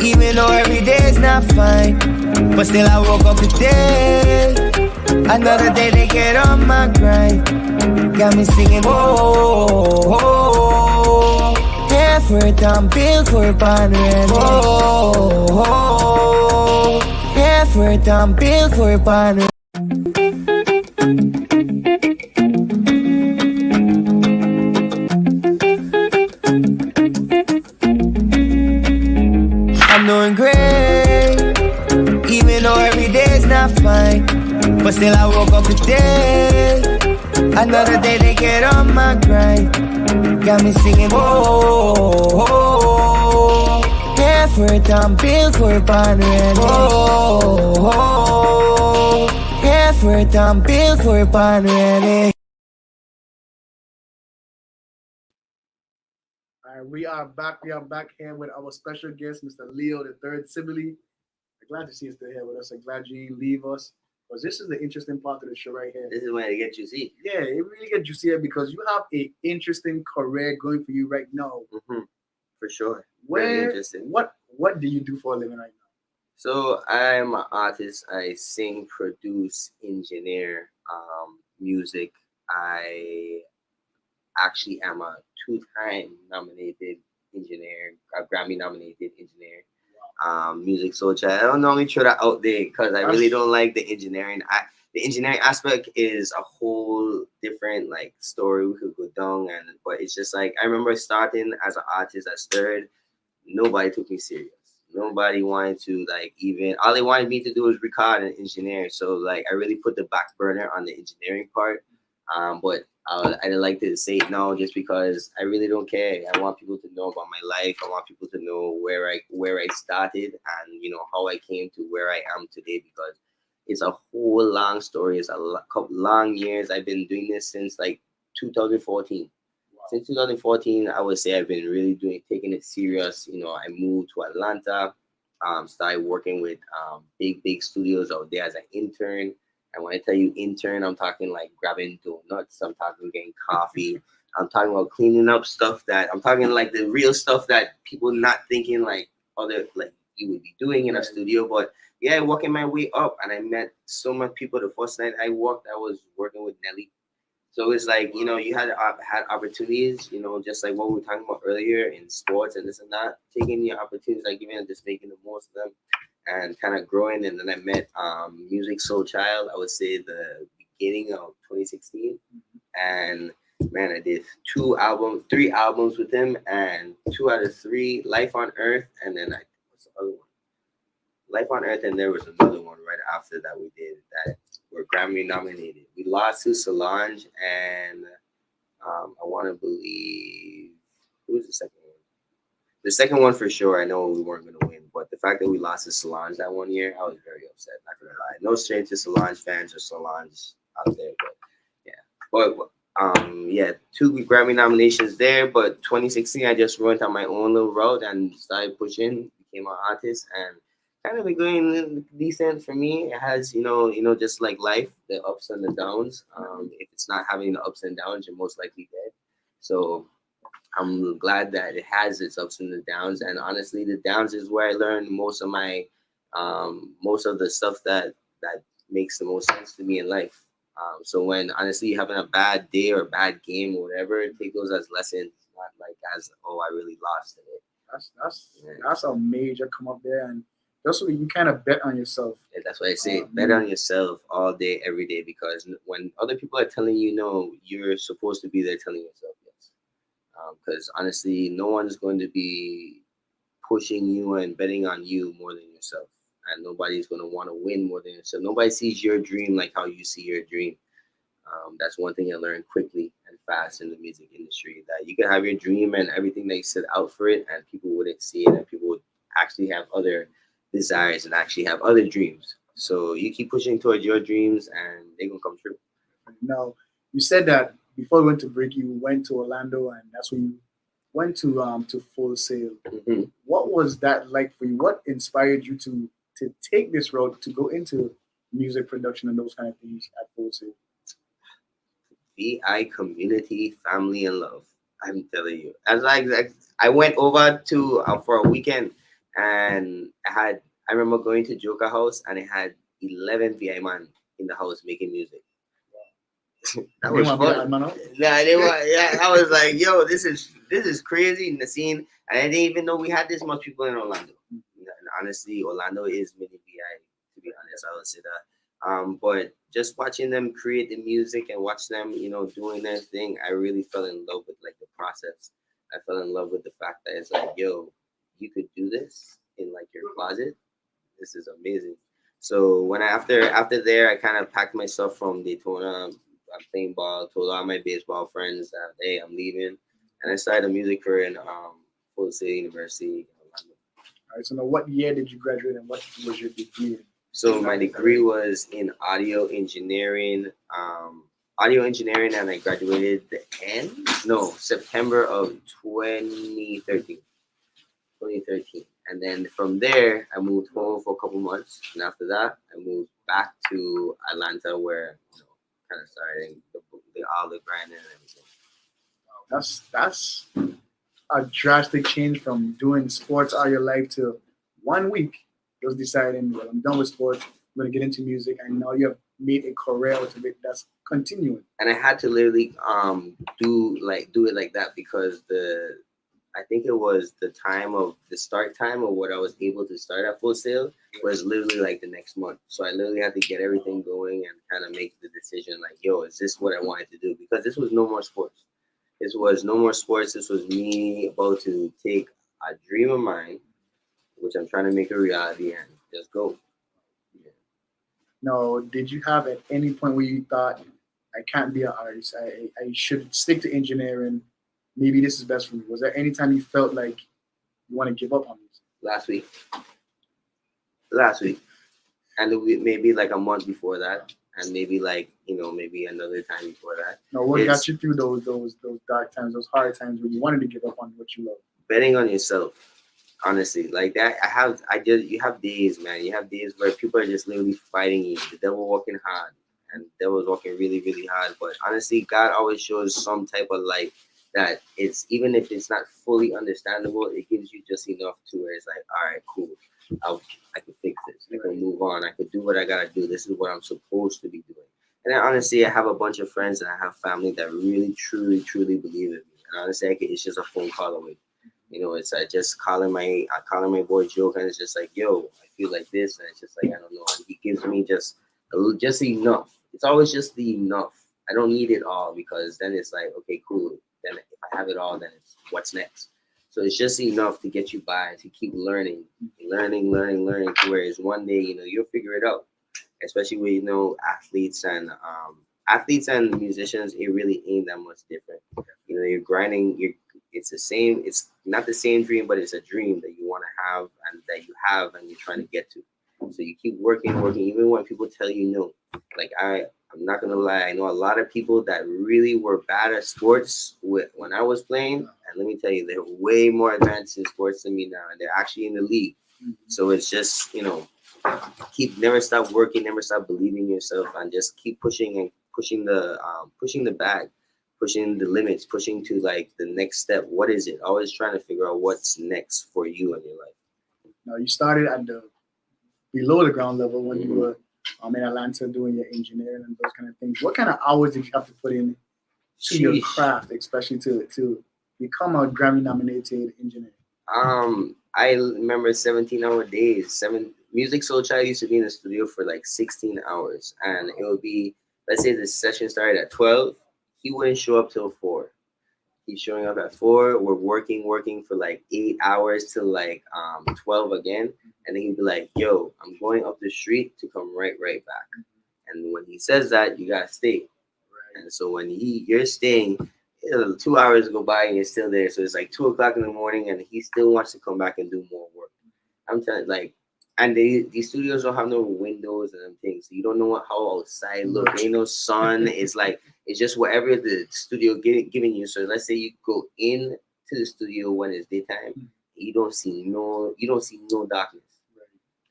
A: even though every day's not fine. But still I woke up today, another day to get on my grind. Got me singing, whoa, whoa. Effort, I'm built for pondering, whoa, whoa. Effort, I'm built for pondering. I'm doing great, even though every day's not fine. But still I woke up today, another day to get on my grind. Got me singing, whoa, whoa. effort and bills work on ready. Oh, effort and bills work on ready.
B: All right, we are back. We are back here with our special guest, Mr. Leo the Third Sibley. I'm glad to see you still here with us. I'm glad you didn't leave us because this is the interesting part of the show right here.
C: This is when it gets juicy.
B: Yeah, it really gets juicy here because you have a interesting career going for you right now.
C: For sure.
B: Very
C: Very interesting.
B: What do you do for a living right now?
C: So I'm an artist. I sing, produce, engineer, music. I actually am a two-time nominated engineer, a Grammy nominated engineer. Music soldier. I don't normally throw that out there because I really don't like the engineering. The engineering aspect is a whole different like story we could go down, but it's just like I remember starting as an artist as third. Nobody took me serious. Nobody wanted to like even all they wanted me to do was record and engineer. So like I really put the back burner on the engineering part. But I like to say it now just because I really don't care. I want people to know about my life. I want people to know where I started and how I came to where I am today because it's a whole long story. It's a couple long years. I've been doing this since like 2014. Since 2014, I would say I've been really taking it serious. I moved to Atlanta, started working with big studios out there as an intern. And when I tell you intern, I'm talking like grabbing donuts. I'm talking getting coffee. I'm talking about cleaning up stuff I'm talking like the real stuff that people not thinking like other like you would be doing in a studio. But yeah, working my way up, and I met so much people. The first night I worked, I was working with Nelly. So it's like, you had opportunities, just like what we were talking about earlier in sports and this and that, taking your opportunities, like even just making the most of them and kind of growing. And then I met Music Soul Child, I would say the beginning of 2016. And man, I did 3 albums with him, and 2 out of 3, Life on Earth. And then what's the other one? Life on Earth, and there was another one right after that we did that were Grammy nominated. We lost to Solange, and I want to believe who was the second one? The second one for sure. I know we weren't going to win, but the fact that we lost to Solange that one year, I was very upset. Not gonna lie. No shade to Solange fans or Solange out there, but yeah. But yeah, 2 Grammy nominations there. But 2016, I just went on my own little road and started pushing, became an artist, and kind of been going decent for me. It has, just like life, the ups and the downs. If it's not having the ups and downs, you're most likely dead. So I'm glad that it has its ups and the downs. And honestly, the downs is where I learned most of the stuff that makes the most sense to me in life. So when honestly you're having a bad day or a bad game or whatever, take those as lessons, not like as I really lost today.
B: That's a major come up there, and that's what you kind of bet on yourself.
C: Yeah, that's why I say bet on yourself all day, every day, because when other people are telling you no, you're supposed to be there telling yourself yes. Because honestly, no one's going to be pushing you and betting on you more than yourself. And nobody's going to want to win more than yourself. Nobody sees your dream like how you see your dream. That's one thing I learned quickly and fast in the music industry, that you can have your dream and everything that you set out for it, and people wouldn't see it, and people would actually have other desires and actually have other dreams. So you keep pushing towards your dreams and they're going to come true.
B: Now, you said that before we went to break, you went to Orlando, and that's when you went to Full Sail.
C: Mm-hmm.
B: What was that like for you? What inspired you to take this road to go into music production and those kind of things at Full Sail?
C: VI community, family, and love. I'm telling you, as I went over to for a weekend, and I remember going to Joker House, and it had 11 VI man in the house making music. That was fun. Yeah, I was like, yo, this is crazy in the scene, and I didn't even know we had this much people in Orlando. And honestly, Orlando is mini VI. To be honest, I would say that. But just watching them create the music and watch them, doing their thing, I really fell in love with like the process. I fell in love with the fact that it's like, yo, you could do this in like your closet. This is amazing. So when after there, I kind of packed myself from Daytona. I'm playing ball. Told all my baseball friends that hey, I'm leaving, and I started a music career in Full Sail University in Orlando.
B: All right. So now, what year did you graduate, and what was your degree in?
C: So my degree was in audio engineering, and I graduated September of 2013. And then from there, I moved home for a couple months, and after that, I moved back to Atlanta, where kind of started the olive grinding and everything.
B: That's a drastic change from doing sports all your life to 1 week just deciding, well, I'm done with sports, I'm gonna get into music, and now you have made a career out of it that's continuing.
C: And I had to literally do it like that because I think it was the start time of what I was able to start at Full Sail was literally like the next month. So I literally had to get everything going and kind of make the decision like, yo, is this what I wanted to do? Because this was no more sports. This was no more sports. This was me about to take a dream of mine, which I'm trying to make a reality, and just go. Yeah.
B: Now, did you have at any point where you thought, I can't be an artist, I should stick to engineering, maybe this is best for me? Was there any time you felt like you want to give up on music?
C: Last week, and maybe like a month before that, and maybe maybe another time before that.
B: Now, what got you through those dark times, those hard times when you wanted to give up on what you love?
C: Betting on yourself, honestly, like that. You have days, man. You have days where people are just literally fighting you. The devil walking hard, and the devil's walking really, really hard. But honestly, God always shows some type of light that it's, even if it's not fully understandable, it gives you just enough to where it's like, all right, cool. I can fix this. I can move on. I can do what I gotta do. This is what I'm supposed to be doing. And then honestly, I have a bunch of friends and I have family that really, truly, truly believe in me. And honestly, it's just a phone call away. It's just calling my boy Joe, and it's just like, yo, I feel like this, and it's just like, I don't know. And he gives me just enough. It's always just the enough. I don't need it all, because then it's like, okay, cool. Then if I have it all, then it's what's next. So it's just enough to get you by, to keep learning, Whereas one day, you'll figure it out. Especially with athletes and musicians, it really ain't that much different. You're grinding. It's the same. It's not the same dream, but it's a dream that you want to have, and that you have, and you're trying to get to. So you keep working, even when people tell you no. Like I'm not gonna lie. I know a lot of people that really were bad at sports when I was playing, and let me tell you, they're way more advanced in sports than me now, and they're actually in the league. So it's just never stop working, never stop believing in yourself, and just keep pushing and pushing the bag, pushing the limits, pushing to like the next step. What is it? Always trying to figure out what's next for you in your life.
B: Now, you started at the below the ground level when you were in Atlanta doing your engineering and those kind of things. What kind of hours did you have to put in to your craft, especially to become a Grammy nominated engineer?
C: I remember 17-hour days. Music Soul Child used to be in the studio for like 16 hours, and it would be, let's say the session started at 12. He wouldn't show up till 4. He's showing up at 4. We're working for like 8 hours till like 12 again, and then he'd be like, "Yo, I'm going up the street to come right back." And when he says that, you gotta stay. And so when you're staying, 2 hours go by and you're still there. So it's like 2 o'clock in the morning, and he still wants to come back and do more work. I'm telling you, and these studios don't have no windows and them things, so you don't know how outside look. There ain't no sun. It's like, it's just whatever the studio giving you. So let's say you go in to the studio when it's daytime, you don't see no darkness.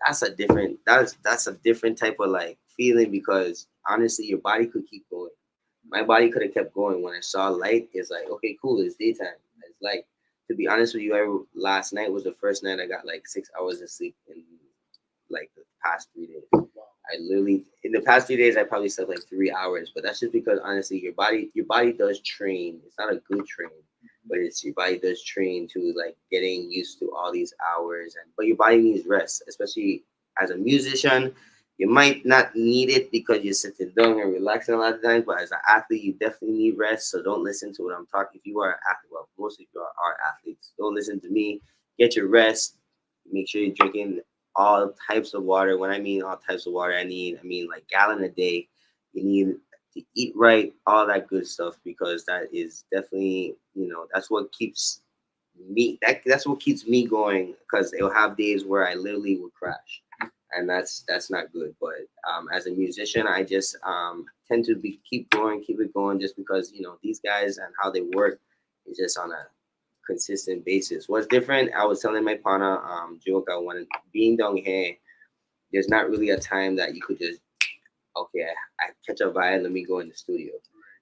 C: That's a different type of like feeling, because honestly, your body could keep going. My body could have kept going. When I saw light, it's like, okay, cool, it's daytime. It's like, to be honest with you, last night was the first night I got like 6 hours of sleep in like the past 3 days. I literally, in the past 3 days, I probably slept like 3 hours, but that's just because honestly, your body does train. It's not a good train, but your body does train to like getting used to all these hours, but your body needs rest, especially as a musician. You might not need it because you're sitting down and relaxing a lot of times, but as an athlete, you definitely need rest. So don't listen to what I'm talking. If you are an athlete, well, most of you are athletes. Don't listen to me. Get your rest. Make sure you're drinking all types of water. When I mean all types of water, I mean like gallon a day. You need to eat right, all that good stuff, because that is definitely, that's what keeps that's what keeps me going, because it'll have days where I literally would crash, and that's not good. But as a musician, I just tend to keep it going, just because these guys and how they work is just on a consistent basis. What's different, I was telling my partner Joka, when being down here, there's not really a time that you could just, okay, I catch a vibe, let me go in the studio.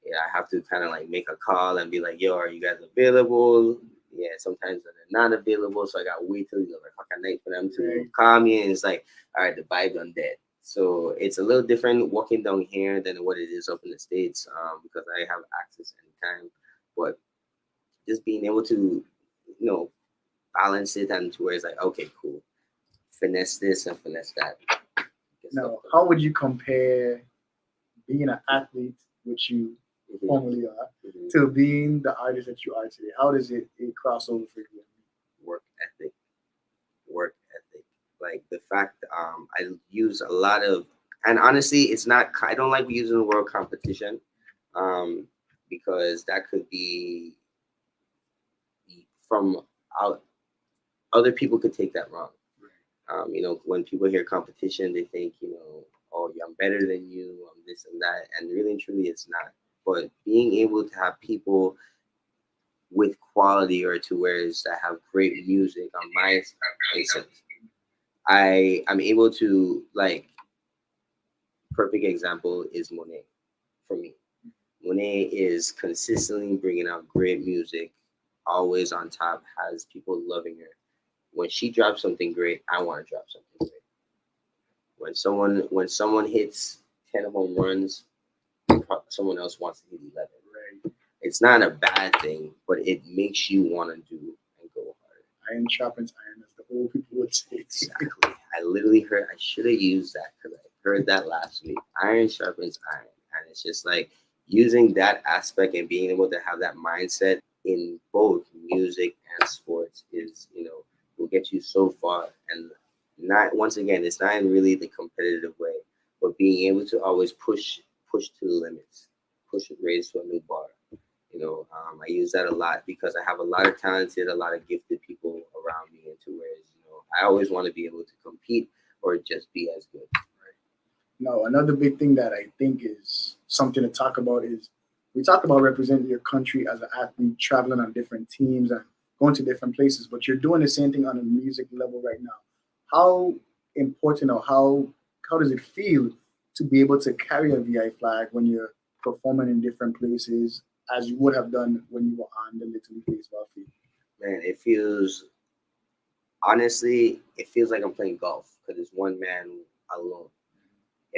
C: Yeah, I have to kind of like make a call and be like, yo, are you guys available? Yeah, sometimes they're not available, so I got to wait till like fucking night for them to call me, and it's like, all right, the vibe done dead. So it's a little different walking down here than what it is up in the States, because I have access anytime. But just being able to, balance it, and to where it's like, okay, cool, finesse this and finesse that.
B: Now, how would you compare being an athlete, which you formerly are, to being the artist that you are today? How does it cross over for you?
C: Work ethic. Like the fact, I use a lot of, and honestly, it's not. I don't like using the word competition, because that could be from out. Other people could take that wrong. When people hear competition, they think, oh, yeah, I'm better than you, I'm this and that, and really and truly, it's not. But being able to have people with quality, or to whereas that have great music on my license, I'm able to, like, perfect example is Monet for me. Monet is consistently bringing out great music, always on top, has people loving her. When she drops something great, I want to drop something great. When someone hits 10 home runs, someone else wants to hit 11. Right? It's not a bad thing, but it makes you want to do and go harder.
B: Iron sharpens iron, as the old people would say.
C: Exactly. I literally heard. I should have used that, because I heard that last week. Iron sharpens iron, and it's just like using that aspect and being able to have that mindset in both music and sports is, will get you so far. And not, once again, it's not in really the competitive way, but being able to always push to the limits, push it, raise to a new bar. I use that a lot, because I have a lot of talented, a lot of gifted people around me, and to where, I always want to be able to compete or just be as good.
B: No, another big thing that I think is something to talk about is, we talk about representing your country as an athlete, traveling on different teams and going to different places, but you're doing the same thing on a music level right now. How important, or how does it feel to be able to carry a VI flag when you're performing in different places, as you would have done when you were on the Little League baseball field?
C: Man, it feels like I'm playing golf, because it's one man alone.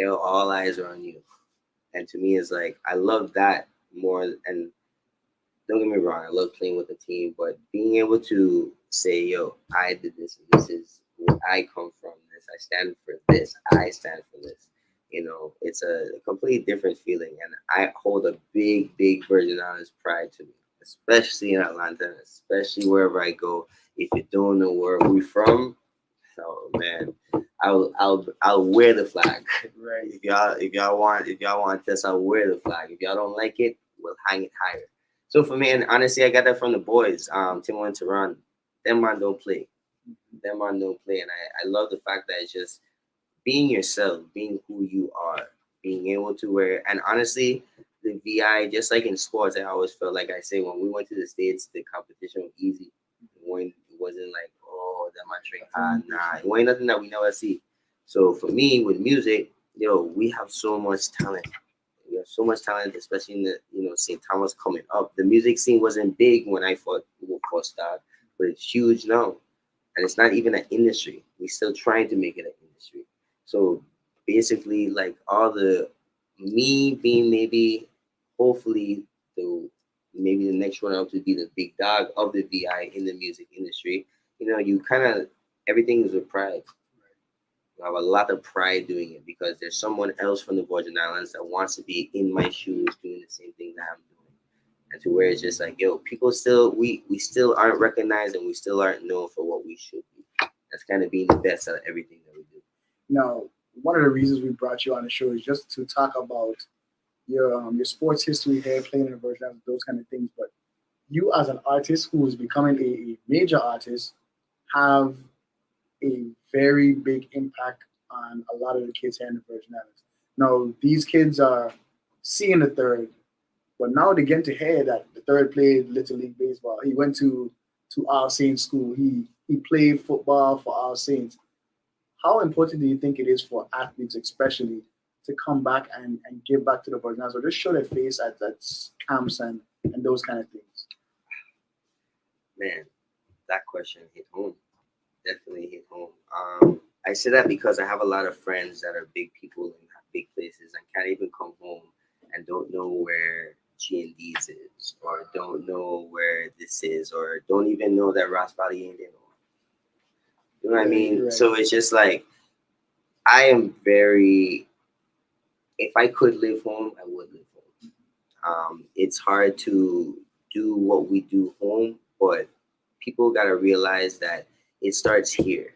C: All eyes are on you. And to me, it's like, I love that more. And don't get me wrong, I love playing with a team, but being able to say, yo, I did this, and this is where I come from, this, I stand for this, I stand for this. It's a completely different feeling. And I hold a big, big Virgin Islands pride to me, especially in Atlanta, and especially wherever I go. If you don't know where we're from, oh man, I'll wear the flag.
B: Right.
C: If y'all want this, I'll wear the flag. If y'all don't like it, we'll hang it higher. So for me, and honestly, I got that from the boys, Timo and Tehran. Them man don't play. And I love the fact that it's just being yourself, being who you are, being able to wear. And honestly, the VI, just like in sports, I always felt like, I say, when we went to the States, the competition was easy. It wasn't like, oh, that my train hard. Nah, it ain't nothing that we never see. So for me, with music, we have so much talent. We have so much talent, especially in the St. Thomas coming up. The music scene wasn't big when I first started, but it's huge now, and it's not even an industry. We're still trying to make it an industry. So basically, like, all the me being maybe, hopefully, maybe the next one up to be the big dog of the VI in the music industry. You kind of, everything is with pride. I have a lot of pride doing it, because there's someone else from the Virgin Islands that wants to be in my shoes doing the same thing that I'm doing. And to where it's just like, yo, people still, we still aren't recognized, and we still aren't known for what we should be. That's kind of being the best at everything that we do.
B: Now, one of the reasons we brought you on the show is just to talk about your sports history here, playing in the Virgin Islands, those kind of things. But you as an artist who is becoming a major artist have a very big impact on a lot of the kids here in the Virgin Islands. Now, these kids are seeing the third, but now they get to hear that the third played Little League Baseball. He went to All Saints School. He played football for All Saints. How important do you think it is for athletes, especially, to come back and give back to the Virgin Islands, or just show their face at camps and those kind of things?
C: Man, that question hit home. Definitely hit home. I say that because I have a lot of friends that are big people in big places and can't even come home and don't know where G&D's is, or don't know where this is, or don't even know that Ross Valley ain't in. You know what I mean? Right. So it's just like, I am very, if I could live home, I would live home. It's hard to do what we do home, but people got to realize that it starts here.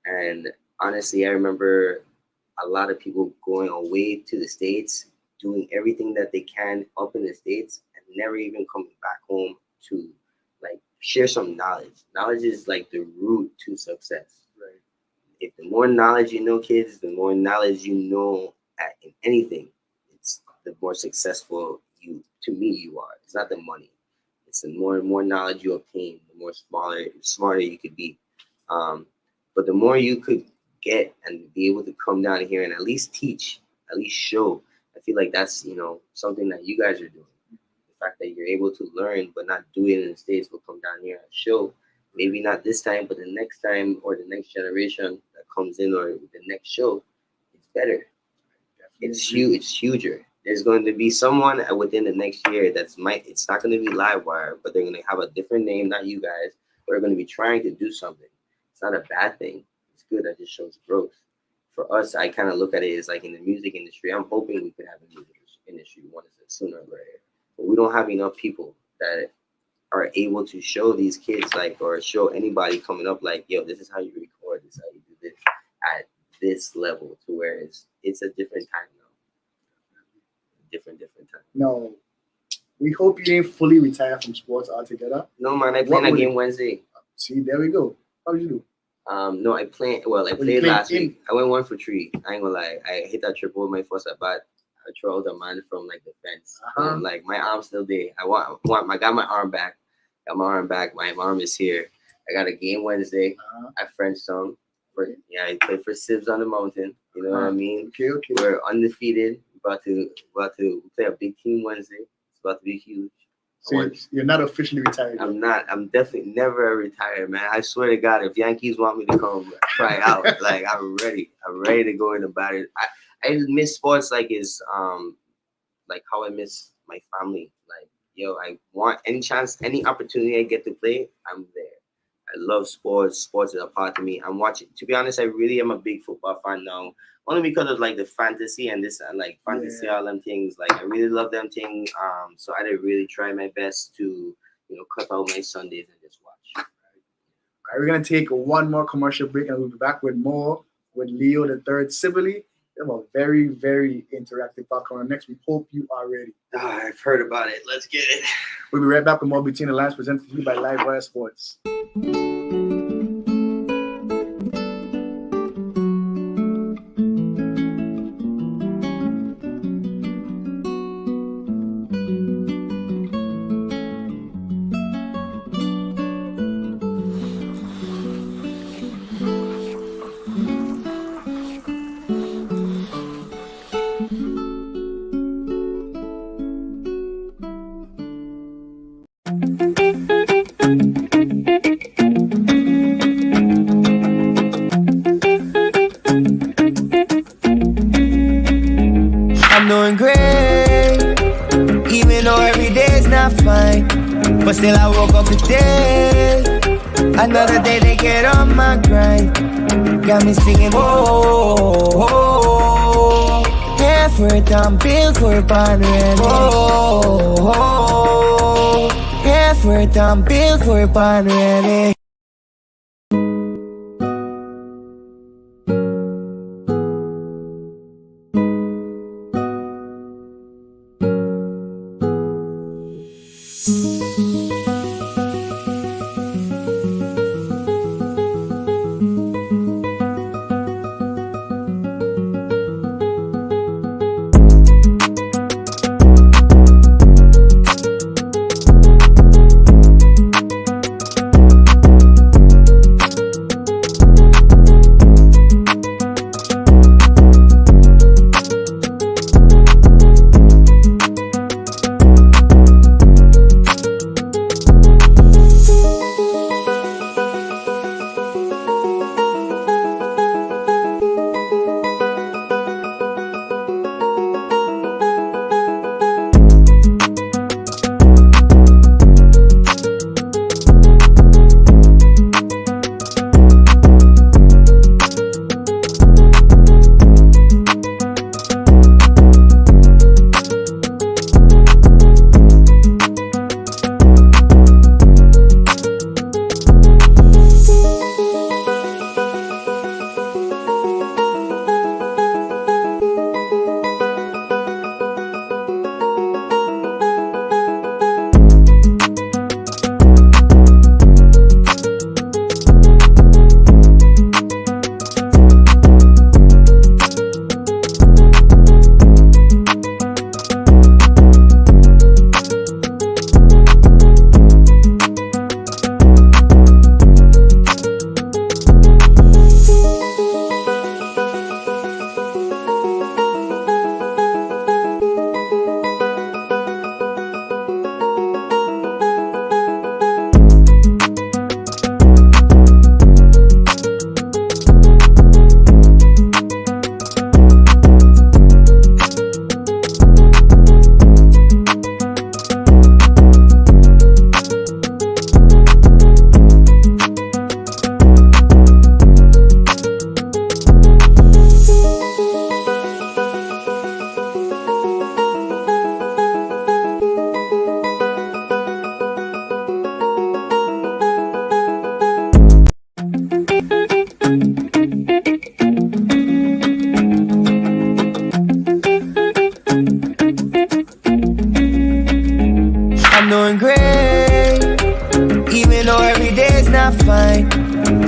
C: And honestly, I remember a lot of people going away to the States, doing everything that they can up in the States, and never even coming back home to like share some knowledge. Knowledge is like the root to success. Right. If the more knowledge you know, kids, the more knowledge you know in anything, it's the more successful you are. It's not the money. It's the more knowledge you obtain, the more smarter you could be. But the more you could get and be able to come down here and at least teach, at least show, I feel like that's, something that you guys are doing. The fact that you're able to learn but not do it in the States, but come down here and show. Maybe not this time, but the next time or the next generation that comes in or the next show, it's better. It's huge. It's huger. There's going to be someone within the next year it's not going to be Livewire, but they're going to have a different name, not you guys, but they're going to be trying to do something. It's not a bad thing. It's good. That just shows growth. For us, I kind of look at it as like in the music industry. I'm hoping we could have a music industry one sooner or later, but we don't have enough people that are able to show these kids or show anybody coming up yo, this is how you record, this is how you do this at this level, to where it's a different time now. Different time.
B: No, we hope you didn't fully retire from sports altogether.
C: No, man, I played a game Wednesday.
B: See, there we go. How did you do?
C: No, I played last week. I went 1 for 3. I ain't gonna lie. I hit that triple with my first at bat. I trolled a man from the fence. My arm's still there. I got my arm back. My arm is here. I got a game Wednesday at Frenchtown. I played for Sibs on the Mountain. You know what I mean?
B: Okay.
C: We're undefeated. About to play a big team Wednesday. It's about to be huge.
B: So you're not officially retired.
C: I'm not. I'm definitely never retired, man. I swear to God, if Yankees want me to come try out, I'm ready. I'm ready to go in the battle. I miss sports like how I miss my family. I want any opportunity I get to play, I'm there. I love sports. Sports is a part of me. I'm watching. To be honest, I really am a big football fan now. Only because of the fantasy and this fantasy, all them things. I really love them things. So I did really try my best to, cut out my Sundays and just watch.
B: All right, we're gonna take one more commercial break and we'll be back with more with Leo the Third Sibley. We have a very, very interactive talk on next. We hope you are ready.
C: I've heard about it. Let's get it.
B: We'll be right back with more Between the Lines presented to you by Livewire Sports.
A: I'm doing great, even though every day's not fine. But still I woke up today, another day to get on my grind. Got me singing, oh, effort I'm built for boundary. Oh, effort I'm built for boundary.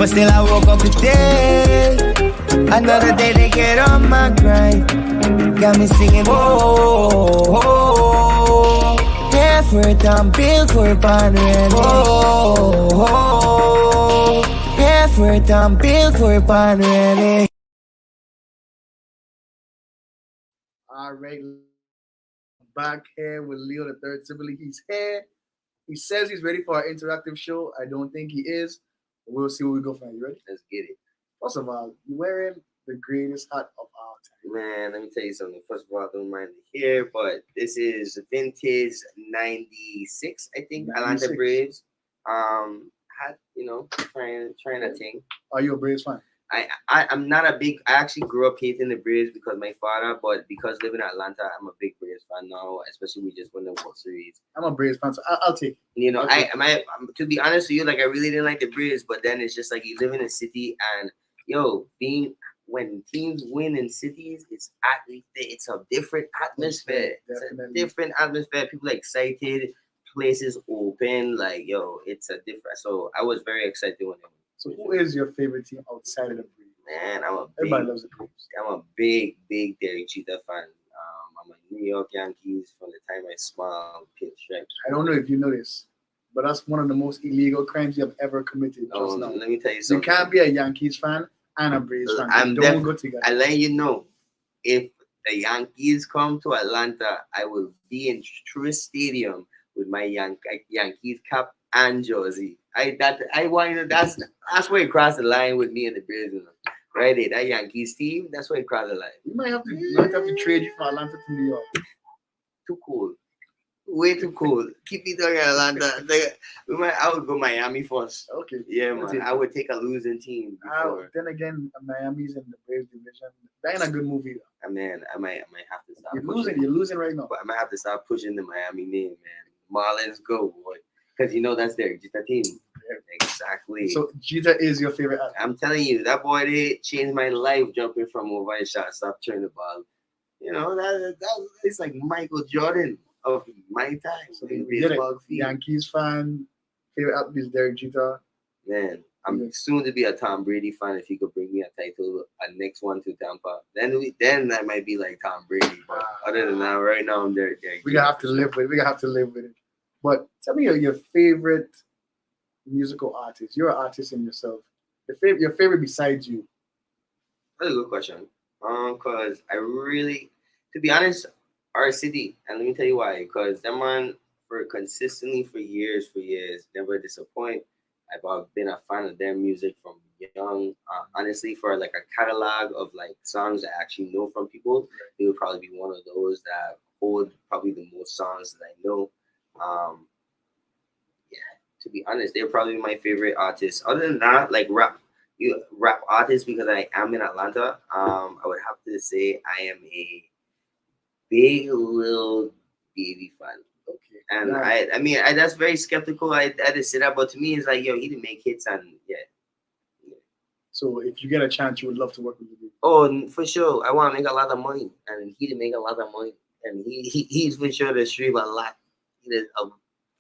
A: But still I woke up today. Another day to get on my grind. Got me singing, whoa, whoa. Care for it, I'm built for it, pondering. Whoa, whoa. Care for it, I'm built for it, pondering.
B: All right, back here with Leo the Third Sibley. He's here. He says he's ready for our interactive show. I don't think he is. We'll see where we go from here. You ready?
C: Let's get it.
B: First of all, you're wearing the greatest hat of all time.
C: Man, let me tell you something. First of all, I don't mind the hair, but this is vintage 96, I think.
B: 96.
C: Atlanta Braves. Hat, trying a thing.
B: Are you a Braves fan?
C: I'm not a big. I actually grew up hating the Braves because my father, but because living in Atlanta, I'm a big Braves fan now. Especially we just won the World Series.
B: I'm a Braves fan, so I'll take it.
C: You know,
B: Okay.
C: To be honest with you, like I really didn't like the Braves, but then it's just like you live in a city and when teams win in cities, it's a different atmosphere. It's a
B: Definitely.
C: different atmosphere. People are excited, places open, it's a different. So I was very excited when it.
B: So who is your favorite team outside of the Braves?
C: Man,
B: Everybody loves the Braves.
C: I'm a big Derek Jeter fan. I'm a New York Yankees from the time I smiled, pinstripes.
B: I don't know if you know this, but that's one of the most illegal crimes you have ever committed.
C: Oh,
B: Just now.
C: let me tell you
B: You
C: something.
B: can't be a Yankees fan and a Braves fan. They don't go together.
C: I let you know, if the Yankees come to Atlanta, I will be in Truist Stadium with my Yankees cap and jersey. That's where it crossed the line with me and the Braves. Right there, that Yankees team, that's where it crossed the line.
B: We might have to trade you from Atlanta to New York.
C: Too cool. Way too cool. Keep me down in Atlanta. I would go Miami first.
B: Okay.
C: Yeah, man. I would take a losing team before.
B: Then again, Miami's in the Braves division. That ain't a good movie.
C: Man, I might have to stop.
B: You're losing right now.
C: But I might have to stop pushing the Miami name, man. Marlins go, boy. Because that's their Jeter team. Yeah. Exactly.
B: So Jeter is your favorite athlete.
C: I'm telling you, that boy did change my life jumping from over his shot, stop turning the ball. That it's like Michael Jordan of my time.
B: So Yankees fan, favorite athlete is Derek Jeter.
C: Man, I'm soon to be a Tom Brady fan if he could bring me a title, a next one to Tampa. Then I might be like Tom Brady. But other than that, right now I'm Derek Jeter.
B: We're gonna have to live with it. But tell me your favorite musical artist. You're an artist in yourself. Your favorite besides you.
C: That's a good question. Cause I really, to be honest, our city, and let me tell you why. Because them man consistently for years, never disappoint. I've been a fan of their music from young. Honestly, for like a catalog of like songs I actually know from people, they would probably be one of those that hold probably the most songs that I know. To be honest, they're probably my favorite artists. Other than that, like rap artists, because I am in Atlanta, I would have to say I am a big Lil Baby fan. Okay. And yeah. I that's very skeptical. I just say that, but to me, it's like, he didn't make hits, and yeah.
B: So if you get a chance, you would love to work with Lil Baby.
C: Oh, for sure. I want to make a lot of money, and he didn't make a lot of money, and he's for sure to stream a lot.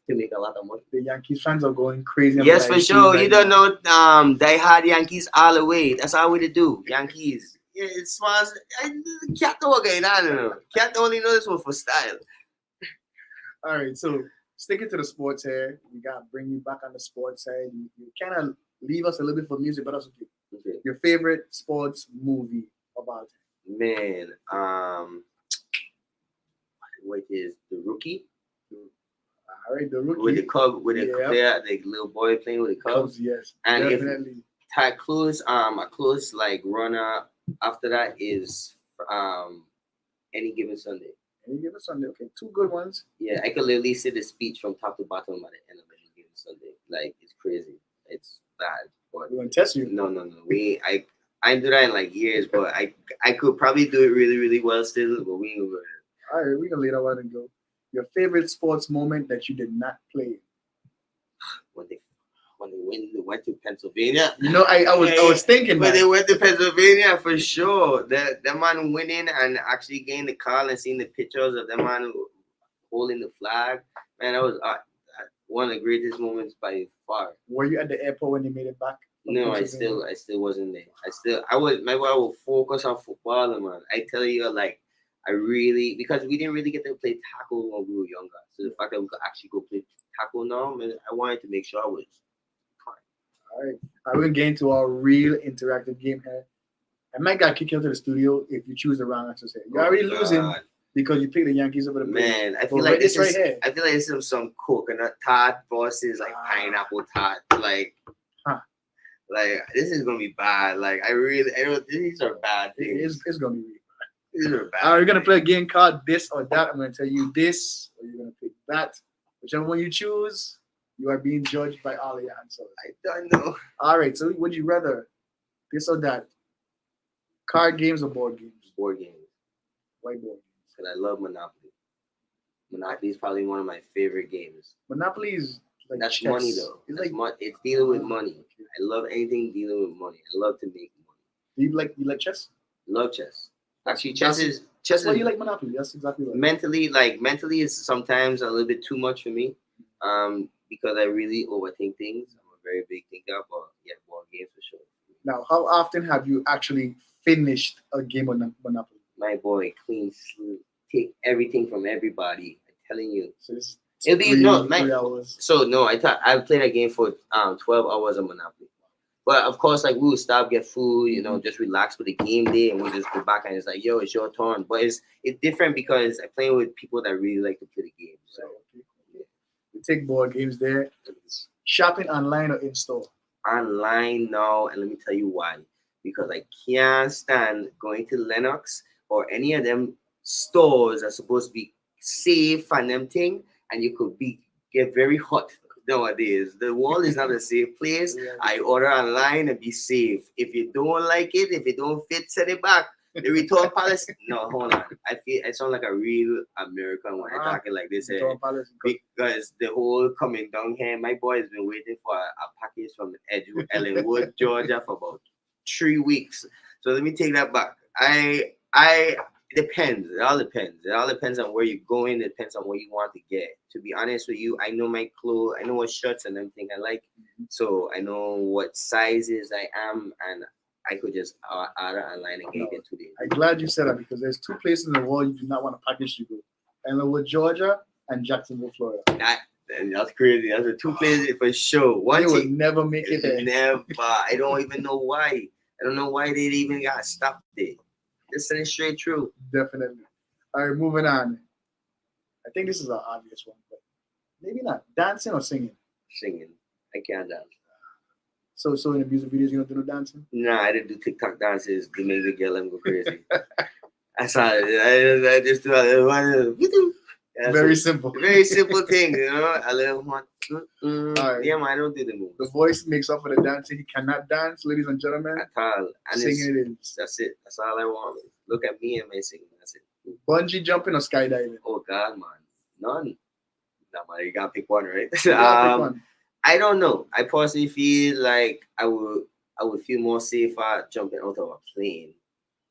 C: To make a lot of money.
B: The Yankees fans are going crazy.
C: Yes, for sure. You don't know, die hard Yankees all the way. That's how we do. Yankees. Yeah, it's smart. Cat okay, I don't know. Cat only know this one for style.
B: All right, so sticking to the sports here, we got to bring you back on the sports side. You kind of leave us a little bit for music, but that's okay. Okay. Your favorite sports movie about it?
C: Man, what is The Rookie?
B: All right, The Rookie.
C: With the little boy playing with the Cubs.
B: Yes,
C: and
B: definitely.
C: A close like runner after that is Any Given Sunday.
B: Any Given Sunday, okay. Two good ones.
C: Yeah, I could literally see the speech from top to bottom at the end of Any Given Sunday. Like, it's crazy. It's bad. But
B: we're gonna test you.
C: No. I didn't do that in like years, but I could probably do it really, really well still, but we ain't gonna.
B: All right, we can let that one and go. Your favorite sports moment that you did not play?
C: When they went to Pennsylvania.
B: I was thinking
C: when they went to Pennsylvania for sure. That man winning and actually getting the call and seeing the pictures of that man holding the flag. Man, that was one of the greatest moments by far.
B: Were you at the airport when they made it back?
C: No, I still wasn't there. Maybe I would focus on football, man. I tell you, like, I really, because we didn't really get to play tackle when we were younger. So the fact that we could actually go play tackle now, man, I wanted to make sure I was fine.
B: All right. I will get into our real interactive game here. I might get kicked out of the studio if you choose the wrong answer. You're already losing because you picked the Yankees over the Braves.
C: Man, I feel like this is right here. I feel like this is some coconut tart versus like pineapple tart. Like, like this is gonna be bad. Like I don't. These are bad things.
B: It's gonna be really bad.
C: These are bad.
B: All right, we're gonna play a game called this or that. I'm gonna tell you this, or you're gonna pick that. Whichever one you choose, you are being judged by all the answers.
C: I don't know.
B: All right, so would you rather this or that? Card games or board games?
C: Board games.
B: Why board games?
C: Because I love Monopoly. Monopoly is probably one of my favorite games.
B: Monopoly is like
C: that's
B: chess.
C: Money though. It's dealing with money. Okay. I love anything dealing with money. I love to make money.
B: Do you like chess?
C: Love chess. Actually, chess is.
B: Why you like Monopoly? That's exactly right.
C: Mentally is sometimes a little bit too much for me. Because I really overthink things. I'm a very big thinker, but yeah, board games for sure.
B: Now, how often have you actually finished a game of Monopoly?
C: My boy, clean sleep, take everything from everybody. I'm telling you.
B: So this
C: it'll be 3 hours. So no, I played a game for 12 hours of Monopoly. But of course, like we would stop, get food, you know, just relax with the game day, and we just go back and it's like, yo, it's your turn. But it's different because I play with people that really like to play the game. So
B: yeah. We take board games there. Shopping online or in store?
C: Online now, and let me tell you why. Because I can't stand going to Lennox or any of them stores are supposed to be safe and them thing, and you could get very hot nowadays. The world is not a safe place. Yeah. I order online and be safe. If you don't like it, if it don't fit, send it back. The return policy. No, hold on. I sound like a real American when I talking like this. Because the whole coming down here, my boy has been waiting for a package from Ellenwood, Georgia for about 3 weeks. So let me take that back. It depends. It all depends. It all depends on where you're going. It depends on what you want to get. To be honest with you, I know my clothes. I know what shirts and everything I like. So I know what sizes I am, and I could just order online and get it 2 days.
B: I'm glad you said that because there's 2 places in the world you do not want to package to go: Ellenwood, Georgia, and Jacksonville, Florida.
C: That's crazy. That's the 2 places for sure.
B: One will never make it there.
C: Never. I don't even know why. I don't know why they even got stopped there. Just saying straight true.
B: Definitely. All right, moving on. I think this is an obvious one, but maybe not. Dancing or singing?
C: Singing. I can't dance.
B: So in the music videos, you don't do no dancing?
C: Nah, I didn't do TikTok dances to make the girl let me go crazy. That's all. I just do a
B: very simple.
C: Very simple thing, you know. A little one.
B: Right.
C: Yeah, man, I don't do the moves.
B: The voice makes up for the dancing. He cannot dance, ladies and gentlemen.
C: At all. And
B: singing it is.
C: That's it. That's all I want. Look at me and my singing. That's it.
B: Bungee jumping or skydiving?
C: Oh, God, man. None. Nah, man, you gotta pick one, right?
B: Pick one.
C: I don't know. I personally feel like I would feel more safer jumping out of a plane.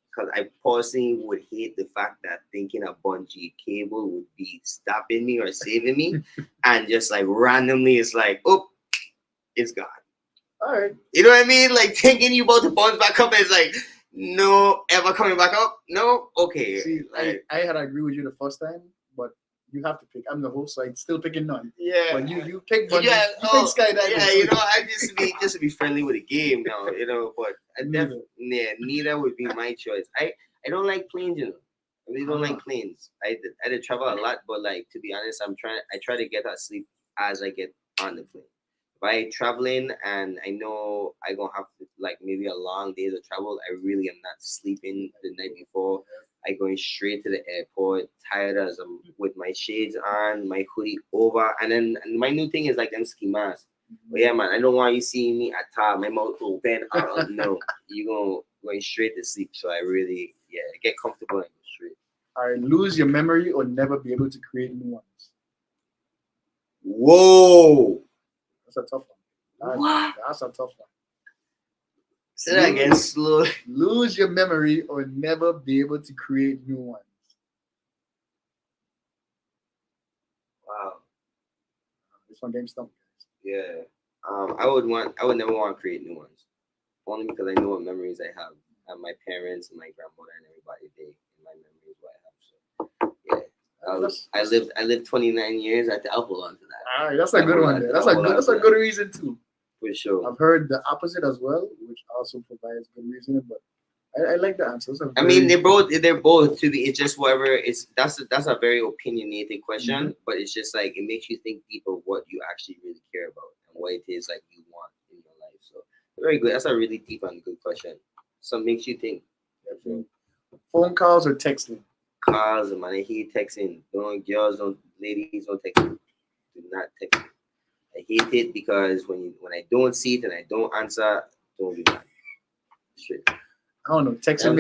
C: Because I personally would hate the fact that thinking a bungee cable would be stopping me or saving me. And just like randomly, it's like, oh, it's gone.
B: All right.
C: You know what I mean? Like thinking you about to bounce back up, it's like, no, ever coming back up? No? Okay.
B: See,
C: like,
B: I had to agree with you the first time, but you have to pick. I'm the host, so I'm still picking none.
C: Yeah.
B: But you pick bungee, you pick skydiving.
C: Yeah, you know, I just to be friendly with the game now, you know, but neither would be my choice. I don't like planes, you know. I really don't like planes. I did travel a lot, but like to be honest, I try to get asleep as I get on the plane. If I traveling and I know I gonna have to, like maybe a long days of travel, I really am not sleeping the night before. I going straight to the airport, tired as I'm with my shades on, my hoodie over, and my new thing is like them ski masks. But yeah, man, I don't want you seeing me at top, my mouth open. No, you going straight to sleep. So I really, get comfortable and go straight.
B: All right, lose your memory or never be able to create new ones.
C: Whoa,
B: that's a tough one. That's a tough one.
C: Say that again, slow.
B: Lose your memory or never be able to create new ones.
C: Wow,
B: this one game stumped.
C: Yeah. I would never want to create new ones. only because I know what memories I have. And my parents and my grandmother and everybody, they in my memories what I have. So yeah. I lived 29 years. I'll hold on to that.
B: All right, that's a good one there. That's a good reason too.
C: For sure.
B: I've heard the opposite as well, which also provides good reasoning, but I like the answers.
C: I mean, they're both to be. It's just whatever. It's that's a very opinionated question, but it's just like it makes you think deeper what you actually really care about and what it is like you want in your life. So very good. That's a really deep and good question. So it makes you think.
B: Phone calls or texting?
C: Calls, man. I hate texting. Ladies don't text me. Do not text me. I hate it because when I don't see it and I don't answer, don't do that. Straight.
B: I don't know. Texting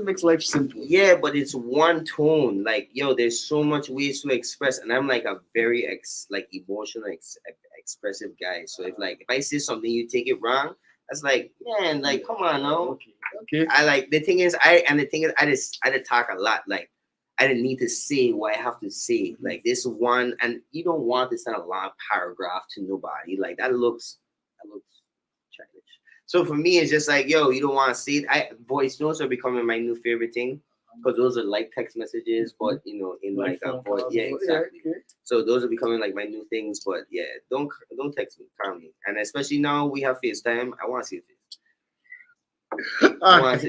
B: makes life simple.
C: Yeah, but it's one tone. Like, yo, there's so much ways to express, and I'm like a very emotional, expressive guy. So if I say something, you take it wrong. That's like, man, like, come on, no.
B: Okay.
C: The thing is, I just talk a lot. Like, I didn't need to say what I have to say. Like this one, and you don't want to send a long paragraph to nobody. Like that looks childish. So for me, it's just like, yo, you don't want to see it. Voice notes are becoming my new favorite thing because those are like text messages, but in like a voice. Yeah, exactly. Yeah, okay. So those are becoming like my new things. But yeah, don't text me, call me, and especially now we have FaceTime. I want to see your face.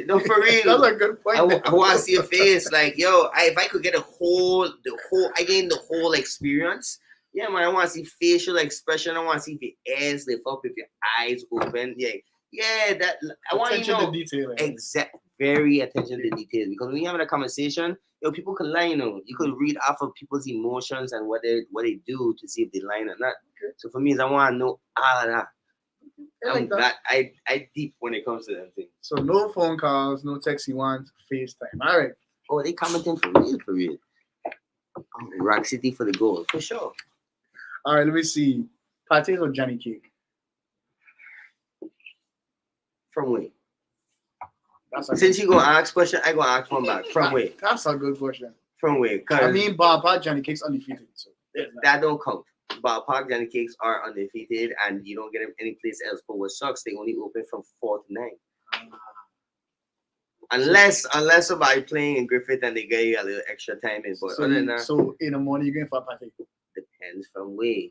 C: No, for real.
B: That's a good point.
C: I want to see your face. Like, yo, if I could get the whole experience. Yeah, man, I want to see facial expression. I want to see if your ears lift up, if your eyes open. Yeah, that I want
B: attention to detail.
C: Exact, very attention to detail. Because when you're having a conversation, people can lie. You could read off of people's emotions and what they do to see if they lie or not. Okay. So for me, I want to know all of that. I deep when it comes to them things.
B: So no phone calls, no text. You want FaceTime. All right.
C: Oh, they commenting for real. Rock City for the goal, for sure.
B: All right, let me see. Pates or Johnny Cake?
C: From where? Since you gonna ask question, I gonna ask one back. From where?
B: That's a good question.
C: From where?
B: I mean, Bar Johnny Cake's undefeated. So
C: that don't count. Bar Park Johnny Cakes are undefeated, and you don't get them any place else. But what sucks, they only open from 4 to 9. Unless somebody playing in Griffith and they get you a little extra time in. But other than that,
B: so in the morning you're going for a party?
C: Depends from where.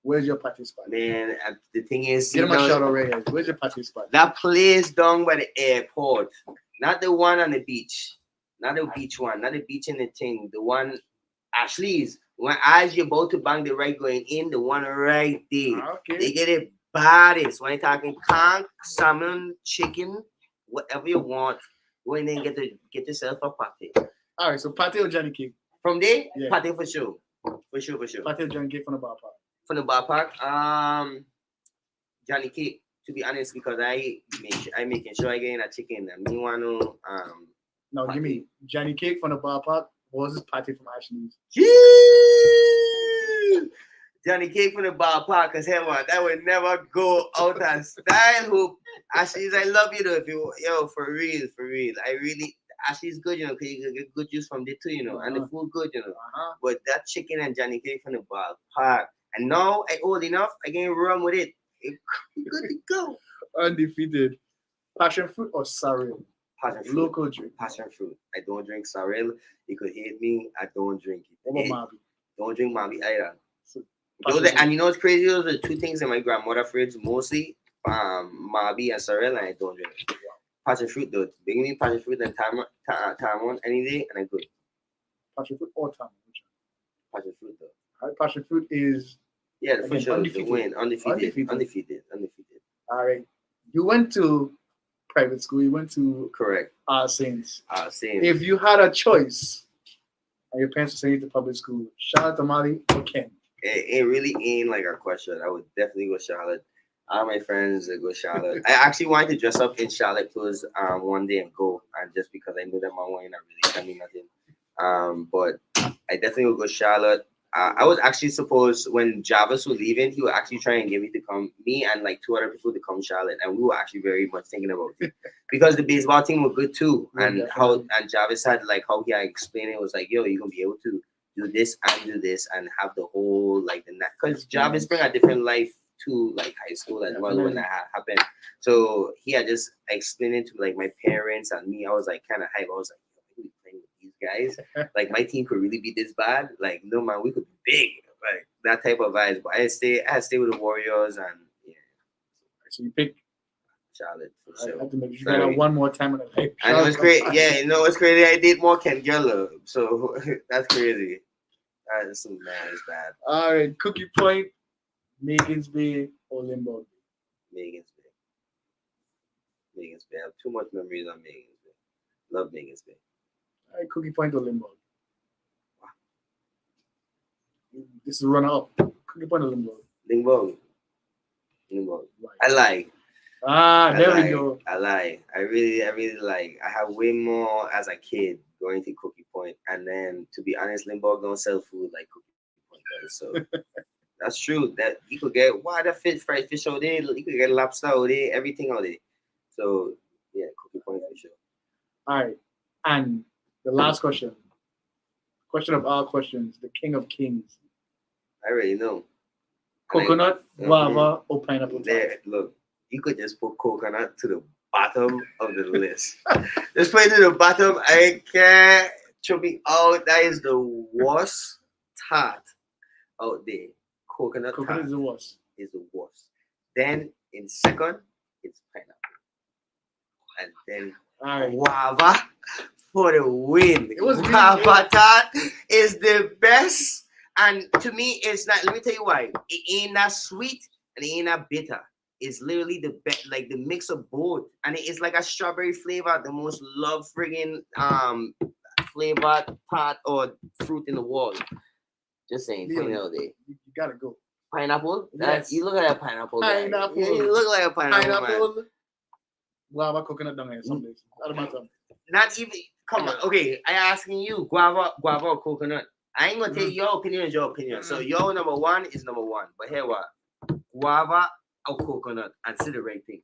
B: Where's your party spot?
C: Man, the thing is,
B: get him a shot already. Where's your party spot?
C: That place down by the airport, not the one on the beach, not the beach one, not the beach in the thing. The one, Ashley's. When as you're about to bang the right going in, the one right there. Okay. They get it baddest. When you're talking conch, salmon, chicken, whatever you want, go in there and get yourself a party.
B: All right, so party or Johnny Cake?
C: From there, yeah. Party for sure. For sure.
B: Party or Johnny Cake from the bar park?
C: From the bar park, Johnny Cake, to be honest, because I making sure I get in a chicken and me want to
B: no, party. Give me Johnny Cake from the bar park. What was this party from Ashley's?
C: Johnny Cake from the bar park, cause hey man, that would never go out of style. Hoop Ashley's, I love you though. If you for real. I really Ashley's good, cause you can get good juice from there too, and the food good, But that chicken and Johnny Cake from the bar park, and now I old enough, I can run with it. It's good to go.
B: Undefeated. Passion fruit or sorrel?
C: Passion fruit.
B: Local drink.
C: Passion fruit. I don't drink sorrel. You could hate me. I don't drink it.
B: What about Mabi?
C: Don't drink Mabi either. And you know what's crazy? Those are the 2 things in my grandmother fridge mostly. Mabi and sorrel, and I don't drink it. Passion fruit though. Bring me passion fruit and tamon any day, and I good.
B: Passion fruit or tamon?
C: Passion fruit though.
B: All right, passion fruit is
C: for sure undefeated. The win. Undefeated.
B: All right. You went to private school. You went to
C: correct.
B: Saints.
C: Saints.
B: If you had a choice, and your parents were sending you to public school, Charlotte, Amali, or Ken?
C: It really ain't like a question. I would definitely go Charlotte. All my friends go Charlotte. I actually wanted to dress up in Charlotte clothes one day and go, and just because I knew that my one not really send me nothing. But I definitely would go Charlotte. I was actually supposed when Jarvis was leaving, he would actually try and get me to come, me and like 2 other people to come Charlotte, and we were actually very much thinking about it because the baseball team were good too, and Jarvis had like how he had explained it was like, yo, you're gonna be able to do this and have the whole like the because Jarvis bring a different life to like high school as well when that happened. So he had just explained it to like my parents and me. I was like kind of hype. I was like, we playing with these guys. Like my team could really be this bad. Like no man, we could be big. Like that type of vibes. But I had to stay with the Warriors and yeah.
B: So you pick
C: Charlotte for
B: I
C: sure.
B: have to make sure you one more time in the life.
C: I know it's crazy. Yeah, you know it's crazy. I did more Ken Geller, so that's crazy. That's bad.
B: All right, Cookie Point, Megan's Bay, or Limbo.
C: Megan's Bay. I have too much memories on Megan's Bay. Love Megan's Bay.
B: All right, Cookie Point or Limbo. This is runner up. Cookie Point or Limbo.
C: Limbo. Right. I like.
B: There we go.
C: I like. I really like. I have way more as a kid going to Cookie Point, and then to be honest, Limburg don't sell food like Cookie Point does. So that's true. That you could get the fried fish out there. You could get lobster out there. Everything out there. So yeah, Cookie Point for sure.
B: All right, and the last question. Question of all questions. The King of Kings.
C: I already know.
B: Coconut, guava, or pineapple?
C: There, look. You could just put coconut to the bottom of the list. Just put it to the bottom. I can't choke me out. That is the worst tart out there. Coconut tart
B: is the worst.
C: Is the worst. Then in second, it's pineapple. And then guava for the win. Guava tart is the best. And to me, it's not. Let me tell you why. It ain't that sweet and it ain't that bitter. It's literally the best, like the mix of both, and it is like a strawberry flavor, the most loved friggin' flavor tart or fruit in the world. Just saying,
B: you gotta go.
C: Pineapple?
B: Yes.
C: You look at that pineapple.
B: Pineapple.
C: Yeah, you look like a pineapple. Man.
B: Guava, coconut down here some days.
C: Not even. Come on. Okay, I asking you, guava or coconut. I ain't gonna take your opinion as your opinion. So your number one is number one. But here what? Guava or coconut, and say the right thing.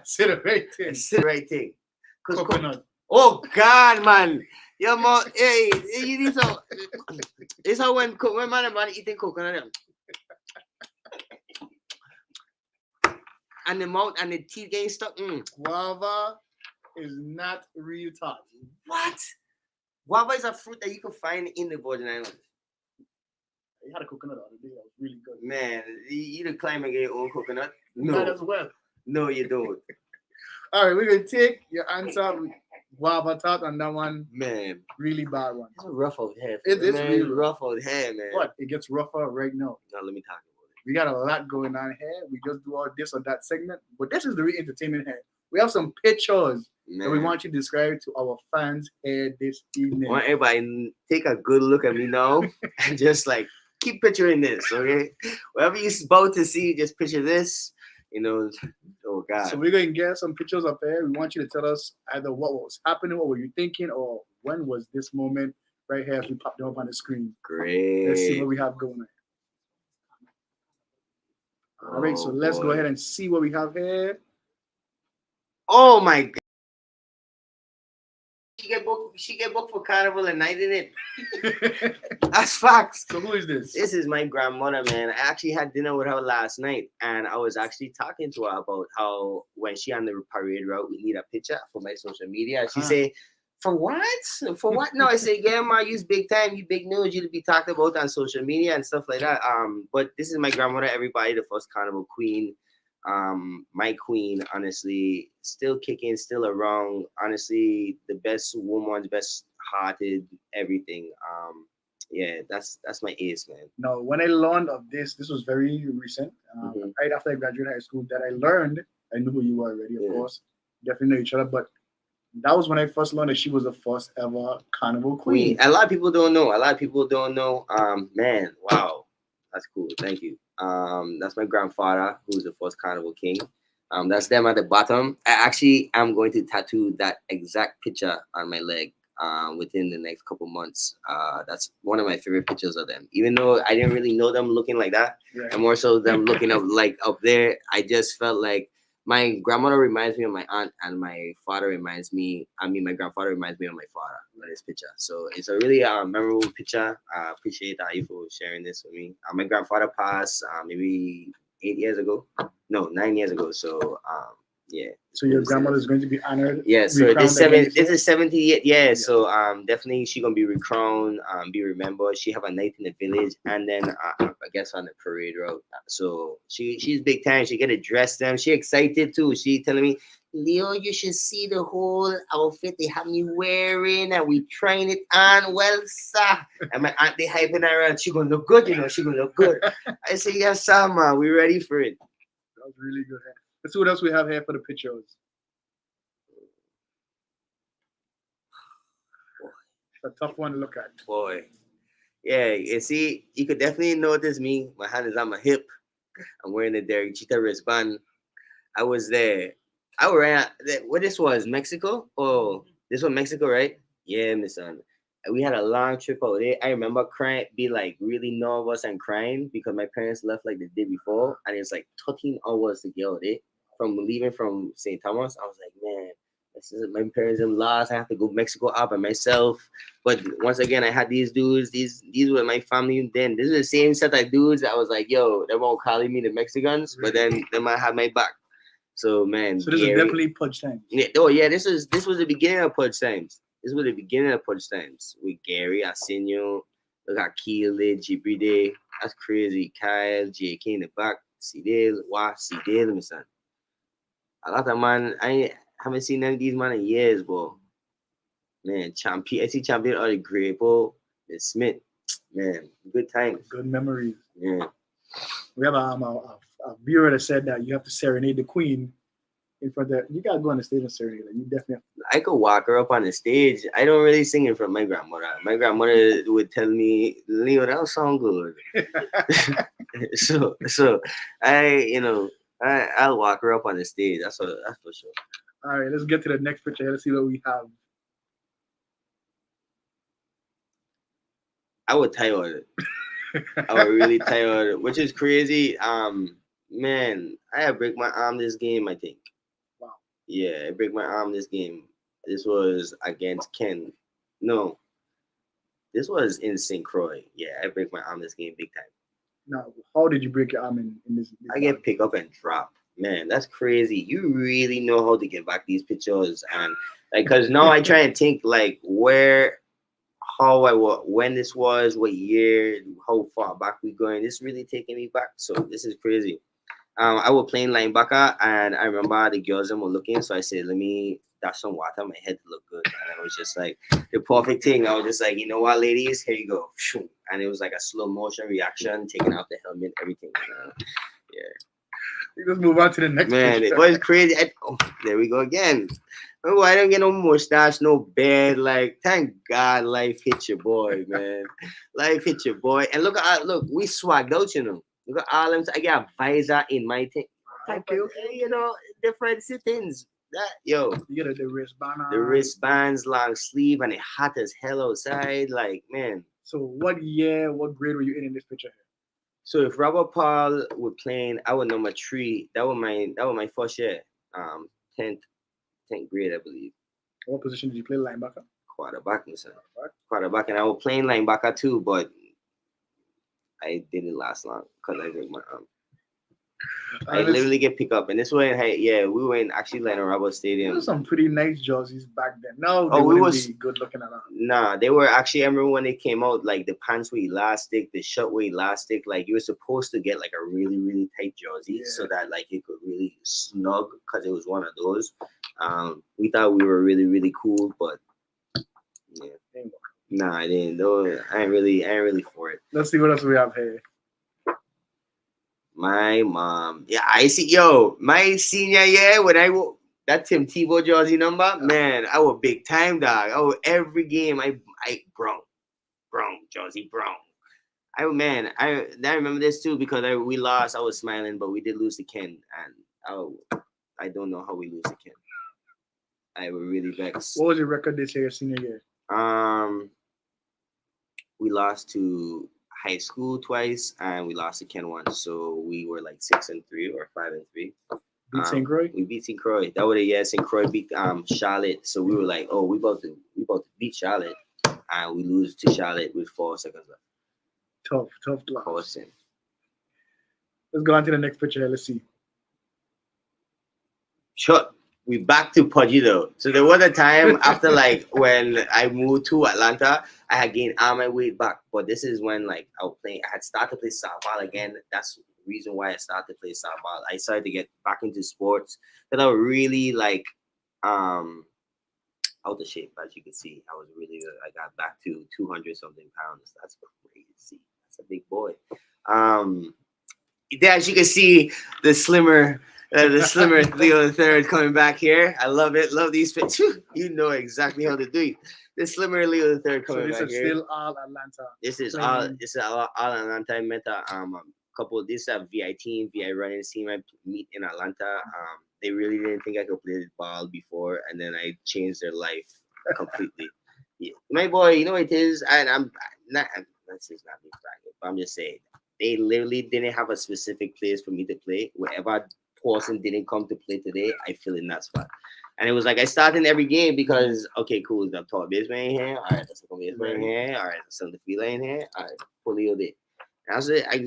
B: Say the right thing. Coconut.
C: Oh God, man. Your mom, hey, you need some. It's how when man eating coconut. And the mouth and the teeth getting stuck.
B: Guava is not real tart.
C: What? Guava is a fruit that you can find in the Virgin Islands.
B: You had a coconut the other day. That was really good.
C: Man, you the climb and get your own coconut? No.
B: Might as well.
C: No, you don't.
B: All right, we're going to take your answer with guava tart and that one.
C: Man.
B: Really bad one.
C: It's a rough old hair.
B: It is really
C: rough old hair, man.
B: What? It gets rougher right now.
C: Now let me talk about it.
B: We got a lot going on here. We just do all this or that segment. But this is the real entertainment here. We have some pictures that we want you to describe to our fans here this evening.
C: I want everybody take a good look at me now and just like keep picturing this, okay? Whatever you're about to see, just picture this. You know, oh God.
B: So we're going to get some pictures up here. We want you to tell us either what was happening, what were you thinking, or when was this moment right here as we pop them up on the screen.
C: Great.
B: Let's see what we have going on. All right, so let's go ahead and see what we have here.
C: Oh my God. She get booked for Carnival and night in it. That's facts.
B: So who is this?
C: This is my grandmother, man. I actually had dinner with her last night, and I was actually talking to her about how when she on the parade route, we need a picture for my social media. She say, "For what? For what?" No, I say, "Yeah, ma, you's big time. You big news. You'll be talked about on social media and stuff like that." But this is my grandmother. Everybody, the first Carnival queen. My queen, honestly, still kicking, still around. Honestly, the best woman, best hearted, everything. Yeah, that's my ace, man.
B: No, when I learned of this was very recent. Right after I graduated high school, that I learned. I knew who you were already, of course. Definitely know each other, but that was when I first learned that she was the first ever Carnival queen.
C: A lot of people don't know. Man, wow, that's cool. Thank you. That's my grandfather, who's the first Carnival king. That's them at the bottom. I actually am going to tattoo that exact picture on my leg within the next couple months. That's one of my favorite pictures of them. Even though I didn't really know them looking like that, and more so them looking up like up there, I just felt like My grandmother reminds me of my aunt, and my father reminds me. I mean, my grandfather reminds me of my father in this picture. So it's a really memorable picture. I appreciate you for sharing this with me. My grandfather passed maybe 8 years ago. No, 9 years ago. So yeah.
B: So your grandmother is going to be honored.
C: Yeah, so
B: recrowned again,
C: this is 70. Yeah, so definitely she gonna be recrowned, be remembered. She have a night in the village, and then I guess on the parade route. So she's big time. She get to dress them. She excited too. She telling me, Leo, you should see the whole outfit they have me wearing, and we trying it on. Well, sir, and my aunt they hyping her around. She gonna look good, you know. She gonna look good. I say, yes, sir, man. We ready for it.
B: That was really good. Let's see what else we have here for the pictures. A tough one to look at.
C: Boy. Yeah, you see, you could definitely notice me. My hand is on my hip. I'm wearing the Derek Cheetah wristband. I was there. I was at what this was, Mexico? Oh, this was Mexico, right? Yeah, my son. We had a long trip out there. I remember crying, be like really nervous and crying because my parents left like the day before, and it's like 13 hours to get out there from leaving from St. Thomas. I was like, man, this is my parents are lost. I have to go Mexico out by myself. But once again, I had these dudes. These were my family. Then this is the same set of dudes. I was like, yo, they won't calling me the Mexicans, but then they might have my back. So man,
B: so this is definitely Pudge times.
C: Yeah, oh yeah, this was the beginning of Pudge times. This was the beginning of Pudge times with Gary, Arsenio, look at Keely, Jibride. That's crazy. Kyle, JK in the back, Sidel, Sidel, my son. A lot of man, I haven't seen none of these man in years, bro. Man, champion, I see champion of the Grapo, the Smith. Man, good times.
B: Good memories.
C: Yeah.
B: We have a viewer that said that you have to serenade the queen in front of you. Gotta go on the stage and serenade her. You definitely have to.
C: I could walk her up on the stage. I don't really sing in front of my grandmother. My grandmother would tell me, Leo, that sound good. so I'll walk her up on the stage. That's for sure.
B: All right, let's get to the next picture. Let's see what we have.
C: I would tired. I was really tired, which is crazy. Man, I had break my arm this game, I think.
B: Wow.
C: Yeah, I break my arm this game. This was against Ken. No. This was in St. Croix. Yeah, I break my arm this game big time.
B: Now, how did you break your arm in this
C: I get pick up and drop. Man, that's crazy. You really know how to get back these pictures. And like, cause now I try and think like where, how when this was, what year, how far back we going. This really taking me back. So this is crazy. I was playing linebacker, and I remember the girls were looking. So I said, let me dash some water on my head to look good. And I was just like the perfect thing. I was just like, you know what, ladies, here you go. And it was like a slow motion reaction, taking out the helmet, everything. Yeah.
B: Let's move on to the next.
C: Man,
B: picture.
C: it was crazy. There we go again. Oh, I don't get no mustache, no beard. Like, thank God life hit your boy, man. Life hit your boy. And look, we swagged out, you know. Look at all them. I got a visor in my thing.
B: Okay.
C: You know, different things. That
B: you get the wristband on.
C: The wristbands, long sleeve, and it hot as hell outside. Like, man.
B: So what grade were you in this picture?
C: So if Robert Paul were playing, I was number 3. That was my first year. 10th grade, I believe.
B: What position did you play? Linebacker?
C: Quarterback, listen. Quarterback, and I was playing linebacker too, but I didn't last long because I broke my arm. I literally get picked up, and this way, we were in actually Lionel Roberts Stadium.
B: There were some pretty nice jerseys back then. No,
C: they
B: wouldn't be good looking at all.
C: Nah, they were actually. I remember when they came out, like the pants were elastic, the shirt were elastic. Like you were supposed to get like a really really tight jersey so that like it could really snug because it was one of those. We thought we were really really cool, but yeah. Nah, I didn't. Though I ain't really for it.
B: Let's see what else we have here.
C: My mom. Yeah, I see. Yo, my senior year when that Tim Tebow jersey number, man, I was big time, dog. Oh, every game I brown jersey brown. I remember this too because we lost. I was smiling, but we did lose to Ken, and I don't know how we lose to Ken. I was really vexed.
B: What was your record this year, senior year?
C: We lost to high school twice, and we lost to Ken once. So we were like 6-3 or 5-3.
B: Beat St. Croix?
C: We beat St. Croix. That would have St. Croix beat Charlotte. So we were like, oh, we about to beat Charlotte, and we lose to Charlotte with 4 seconds left.
B: Tough loss.
C: Causing.
B: Let's go on to the next picture. Let's see.
C: Sure. We back to Pudgy though. So there was a time after like when I moved to Atlanta, I had gained all my weight back. But this is when like I had started to play softball again. That's the reason why I started to play softball. I started to get back into sports because I was really like out of shape, as you can see. I was really good. I got back to 200 something pounds. That's crazy. That's a big boy. As you can see, the slimmer Leo III coming back here. I love it. Love these pictures. You know exactly how to do it. The slimmer Leo III coming back here.
B: So this is still all Atlanta.
C: This is all Atlanta. I met a couple. This is a VI team, VI running team I meet in Atlanta. They really didn't think I could play the ball before, and then I changed their life completely. Yeah. My boy, you know what it is, and I'm not. This is not me bragging, but I'm just saying they literally didn't have a specific place for me to play. Wherever person didn't come to play today, I fill in that spot. And it was like I start in every game because okay, cool, the top baseman in here. All right, the second baseman in here. All right, the center fielder in here. All right, Julio did. And I was like, I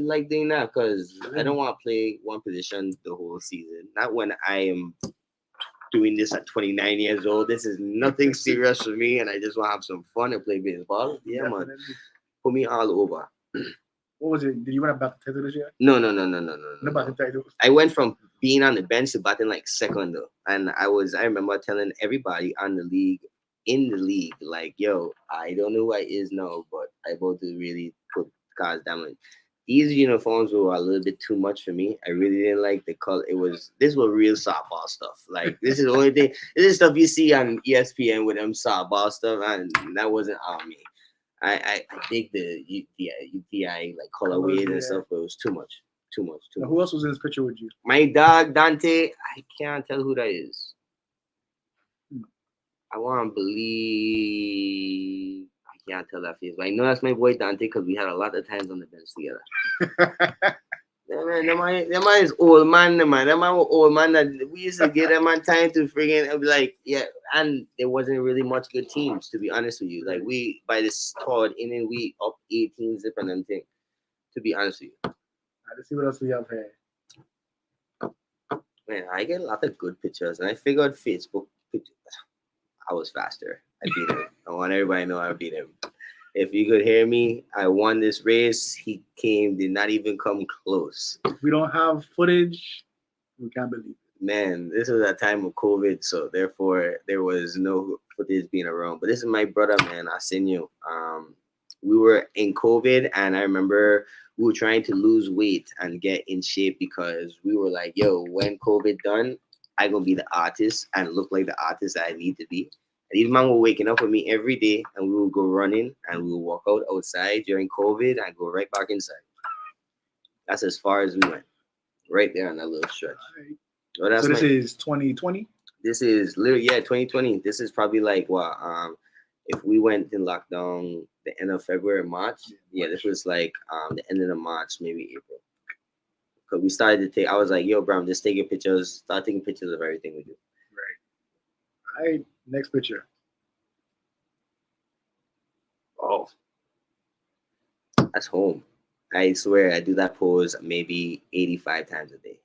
C: like doing that because I don't want to play one position the whole season. Not when I am doing this at 29 years old. This is nothing serious for me, and I just want to have some fun and play baseball. Yeah, definitely. Man. Put me all over.
B: What was it? Did you win a batting title this year?
C: No.
B: No batting title.
C: I went from being on the bench to batting like second though, and I remember telling everybody in the league, like, yo, I don't know what it is now, but I about to really put cards down. These uniforms were a little bit too much for me. I really didn't like the color. This was real softball stuff. Like this is the only thing. This is stuff you see on ESPN with them softball stuff, and that wasn't on me. I think the UTI like colorway and stuff, but it was too much.
B: Now, who else was in this picture with you?
C: My dog Dante. I can't tell who that is. I want to believe. I can't tell that face, but I know that's my boy Dante because we had a lot of times on the bench together. That man is old man, man. That man was old man that we used to give them man time to friggin' be like, yeah, and there wasn't really much good teams, to be honest with you. Like we by this third inning, we up 18 zip and them thing. To be honest with you.
B: Let's see what else we have here.
C: Man, I get a lot of good pictures, and I figured Facebook pictures. I was faster. I beat him. I want everybody to know I beat him. If you could hear me, I won this race. He did not even come close.
B: We don't have footage. We can't believe it.
C: Man, this was a time of COVID, so therefore there was no footage being around. But this is my brother, man, Arsenio. We were in COVID, and I remember we were trying to lose weight and get in shape because we were like, yo, when COVID done, I gonna be the artist and look like the artist that I need to be. And these man were waking up with me every day, and we would go running, and we would walk outside during COVID and go right back inside. That's as far as we went, right there on that little stretch.
B: Right. So this is 2020?
C: This is literally, 2020. This is probably like what, if we went in lockdown the end of February, March, this was like the end of the March, maybe April. Because we started to I was like, yo, bro, I'm just taking pictures, start taking pictures of everything we do.
B: Right. All right, next picture.
C: Oh, that's home. I swear I do that pose maybe 85 times a day.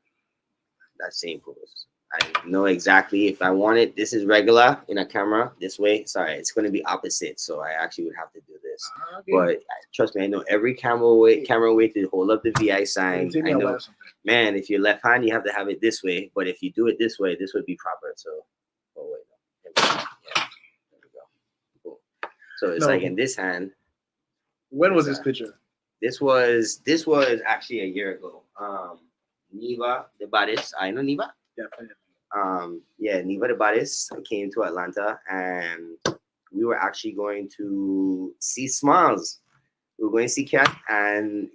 C: That same pose. I know exactly if I want it. This is regular in a camera this way. Sorry, it's going to be opposite. So I actually would have to do this. Okay. But trust me, I know every camera way to hold up the VI sign. I know, man, if you're left hand, you have to have it this way. But if you do it this way, this would be proper. So, oh, wait. No. Yeah, there we go. Cool. So it's like in this hand.
B: When was this picture?
C: This was actually a year ago. Neva, the baddest. I know Neva.
B: Definitely.
C: Neva the baddest came to Atlanta, and we were actually going to see Smiles. We were going to see Cat, and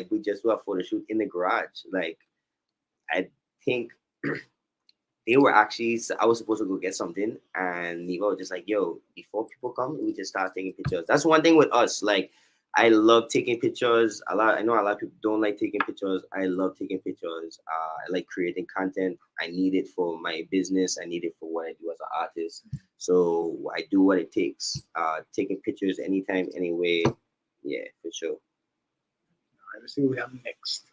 C: we just do a photo shoot in the garage. Like, I think they were actually, I was supposed to go get something, and Neva was just like, yo, before people come, we just start taking pictures. That's one thing with us. Like, I love taking pictures. I know a lot of people don't like taking pictures. I love taking pictures. I like creating content. I need it for my business. I need it for what I do as an artist. So I do what it takes. Taking pictures anytime, anyway. Yeah, for sure.
B: All right, let's see what we have next.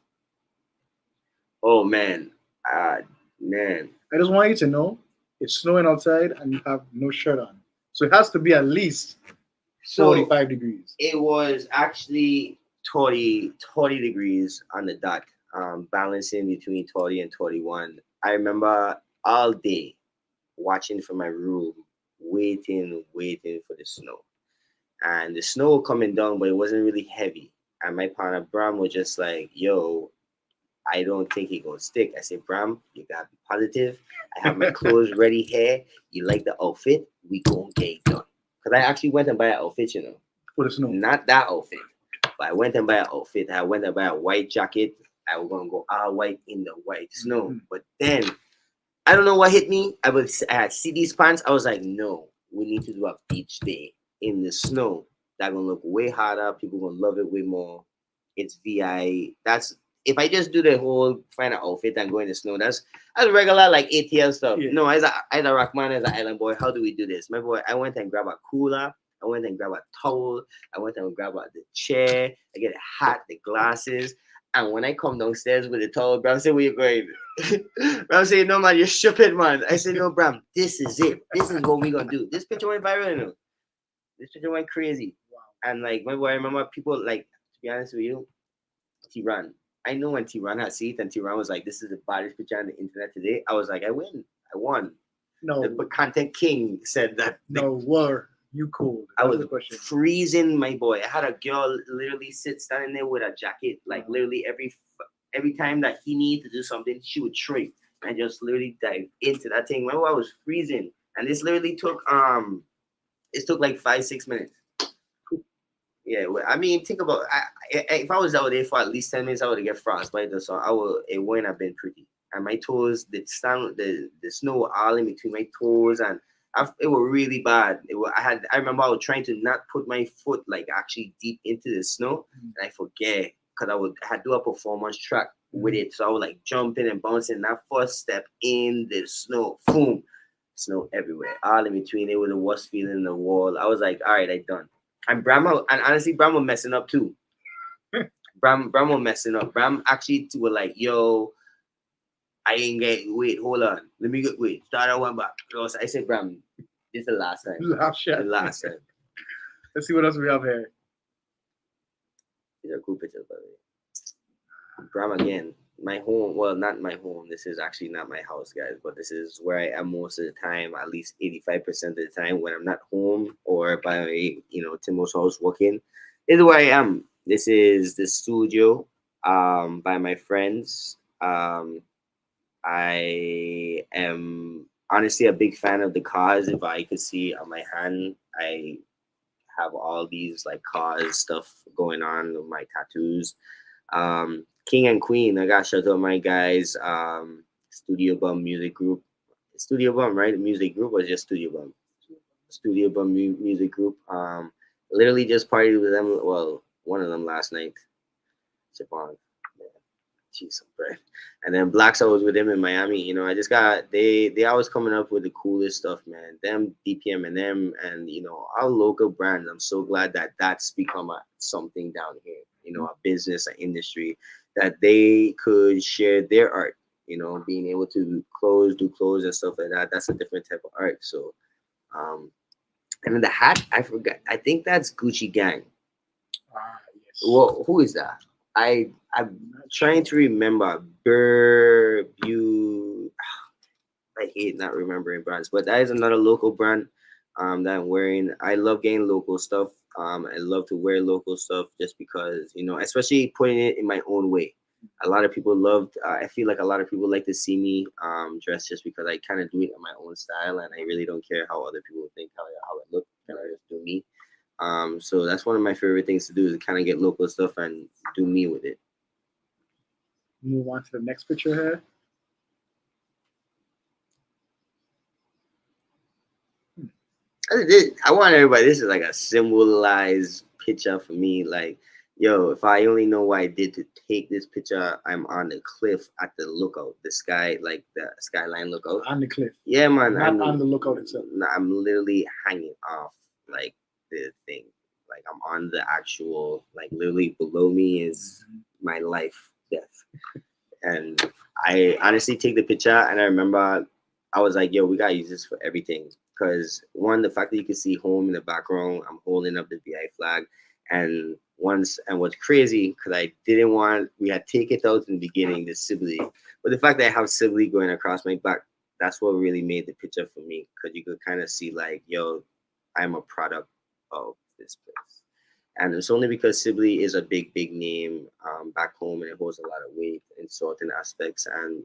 C: Oh man, uh, man.
B: I just want you to know it's snowing outside and you have no shirt on. So it has to be at least
C: So
B: 45 degrees.
C: it was actually 20 degrees on the dot, balancing between 20 and 21. I remember all day watching from my room, waiting for the snow. And the snow coming down, but it wasn't really heavy. And my partner Bram was just like, yo, I don't think he gonna stick. I said, Bram, you gotta be positive. I have my clothes ready here. You like the outfit? We gonna get it done. Cause I actually went and buy an outfit,
B: For the snow.
C: not that outfit, but I went and buy an outfit. I went and buy a white jacket. I was gonna go all white in the white snow.
B: Mhm.
C: But then I don't know what hit me. I had see these pants. I was like, no, we need to do a beach day in the snow. That gonna look way harder. People gonna love it way more. It's VI. That's if I just do the whole find an outfit and go in the snow. That's regular like ATL stuff.
B: Yeah.
C: No, as a Rockman, as an island boy, how do we do this? My boy, I went and grabbed a cooler. I went and grabbed a towel. I went and grabbed the chair. I get a hat, the glasses. And when I come downstairs with the towel, Bram said, where you going? Bram said, no, man, you're stupid, man. I said, no, Bram, this is it. This is what we're going to do. This picture went viral, you know. This picture went crazy.
B: Wow.
C: And, like, my boy, I remember people, like, to be honest with you, T-Ran. I know when T-Ran had seen it and T-Ran was like, this is the baddest picture on the internet today. I was like, I win. I won.
B: No,
C: The content king said that.
B: no, were you cold?
C: I
B: That's
C: was
B: the question.
C: freezing, my boy. I had a girl literally standing there with a jacket, like literally every time that he needed to do something, she would shrink and just literally dive into that thing. Remember, I was freezing, and this literally took it took like 5-6 minutes. Yeah, well, I mean, think about if I was out there for at least 10 minutes, I would get frostbite or so. It wouldn't have been pretty. And my toes, the snow all in between my toes, and it was really bad. I remember I was trying to not put my foot like actually deep into the snow, and I forget because I had to do a performance track with it, so I was like jumping and bouncing. That first step in the snow, boom, snow everywhere, all in between. It was the worst feeling in the world. I was like, all right, I done. And honestly, Bram was messing up too. Bram was messing up. Bram actually were like, yo, I ain't wait, hold on. Let me start that one back. So I said, Bram, this is the last time.
B: Last shot.
C: The last time.
B: Let's see what else we have here.
C: These are cool pictures, by the way. Bram again. My home, well, not my home. This is actually not my house, guys, but this is where I am most of the time, at least 85% of the time when I'm not home or by, Timo's house working. This is where I am. This is the studio by my friends. I am honestly a big fan of the cars. If I could see on my hand, I have all these like cars stuff going on with my tattoos. King and Queen, I got shout out my guys. Studio Bum Music Group. Studio Bum, right? Music group or just Studio Bum? Studio Bum Music Group. Literally just partied with them. Well, one of them last night. Javon. Jeez, bread. And then Blacks, I was with them in Miami. I just got they always coming up with the coolest stuff, man. Them DPM and them, and our local brands. I'm so glad that that's become something down here. A business, an industry that they could share their art. Being able to do clothes and stuff like that. That's a different type of art. So, and then the hat, I forgot. I think that's Gucci Gang.
B: Yes.
C: Well, who is that? I'm trying to remember. I hate not remembering brands, but that is another local brand that I'm wearing. I love getting local stuff. I love to wear local stuff just because, especially putting it in my own way. A lot of people loved. I feel like a lot of people like to see me dressed just because I kind of do it in my own style, and I really don't care how other people think how I look. Kind of just do me. So that's one of my favorite things to do is kind of get local stuff and do me with it.
B: Move on to the next picture here.
C: I want everybody. This is like a symbolized picture for me. Like, yo, if I only know what I did to take this picture, I'm on the cliff at the lookout, the sky, like the skyline lookout.
B: On the cliff.
C: Yeah, man.
B: Not on the lookout itself.
C: I'm literally hanging off like the thing. Like I'm on the actual, like literally below me is my life, death. And I honestly take the picture, and I remember I was like, yo, we gotta use this for everything. Because one, the fact that you can see home in the background, I'm holding up the VI flag. And what's crazy, because I didn't want, we had taken it out in the beginning, the Sibley. But the fact that I have Sibley going across my back, that's what really made the picture for me. Because you could kind of see, like, yo, I'm a product of this place. And it's only because Sibley is a big name back home, and it holds a lot of weight in certain aspects. And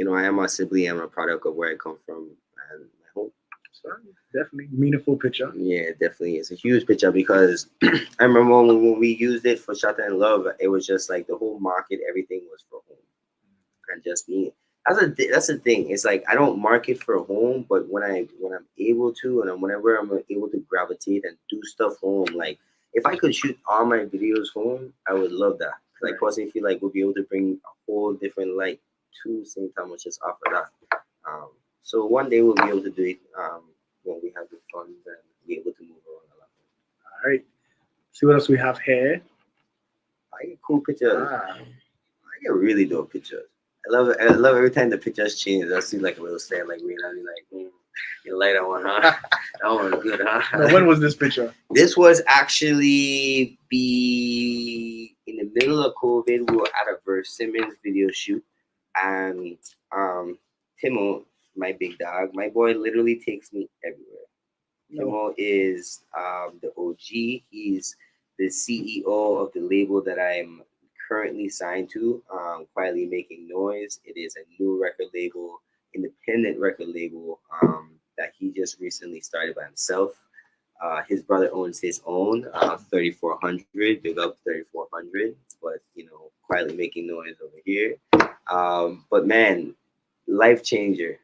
C: I am a Sibley. I'm a product of where I come from and my home.
B: So definitely meaningful picture.
C: Yeah, definitely, it's a huge picture because I remember when we used it for Shot and Love, it was just like the whole market, everything was for home, and just me. That's the thing. It's like I don't market for home, but when I'm able to, and whenever I'm able to gravitate and do stuff home, like if I could shoot all my videos home, I would love that. Because I personally feel like we'll be able to bring a whole different light to St. Thomas just off of that. So one day we'll be able to do it when we have the funds and be able to move around a lot.
B: All right. See what else we have here.
C: I get cool pictures. I get really dope pictures. I love every time the pictures change. I see like a little stand like green. I'll be like, you like that one, huh? That one was good, huh?
B: Now, when was this picture?
C: This was actually in the middle of COVID. We were at a Verse Simmons video shoot, and Timo, my big dog, my boy, literally takes me everywhere. Timo is the OG. He's the CEO of the label that I'm currently signed to, Quietly Making Noise. It is a new record label, independent record label that he just recently started by himself. His brother owns his own, 3400, big up 3400, but Quietly Making Noise over here. But man, life changer.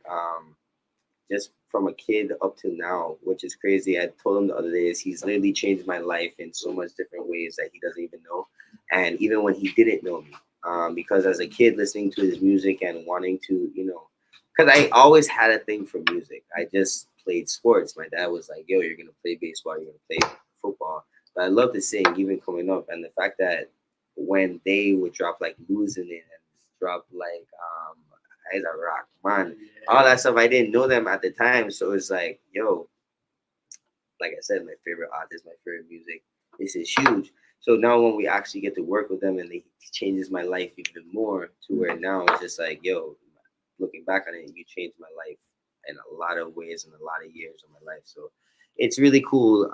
C: Just from a kid up to now, which is crazy. I told him the other day, he's literally changed my life in so much different ways that he doesn't even know. And even when he didn't know me, because as a kid listening to his music and wanting to, because I always had a thing for music. I just played sports. My dad was like, yo, you're going to play baseball, you're going to play football. But I love to sing even coming up. And the fact that when they would drop like Losing It and drop like Eyes a Rock, man, all that stuff, I didn't know them at the time. So it's like, yo, like I said, my favorite artist, my favorite music, this is huge. So now when we actually get to work with them and it changes my life even more to where now it's just like, yo, looking back on it, you changed my life in a lot of ways and a lot of years of my life. So it's really cool.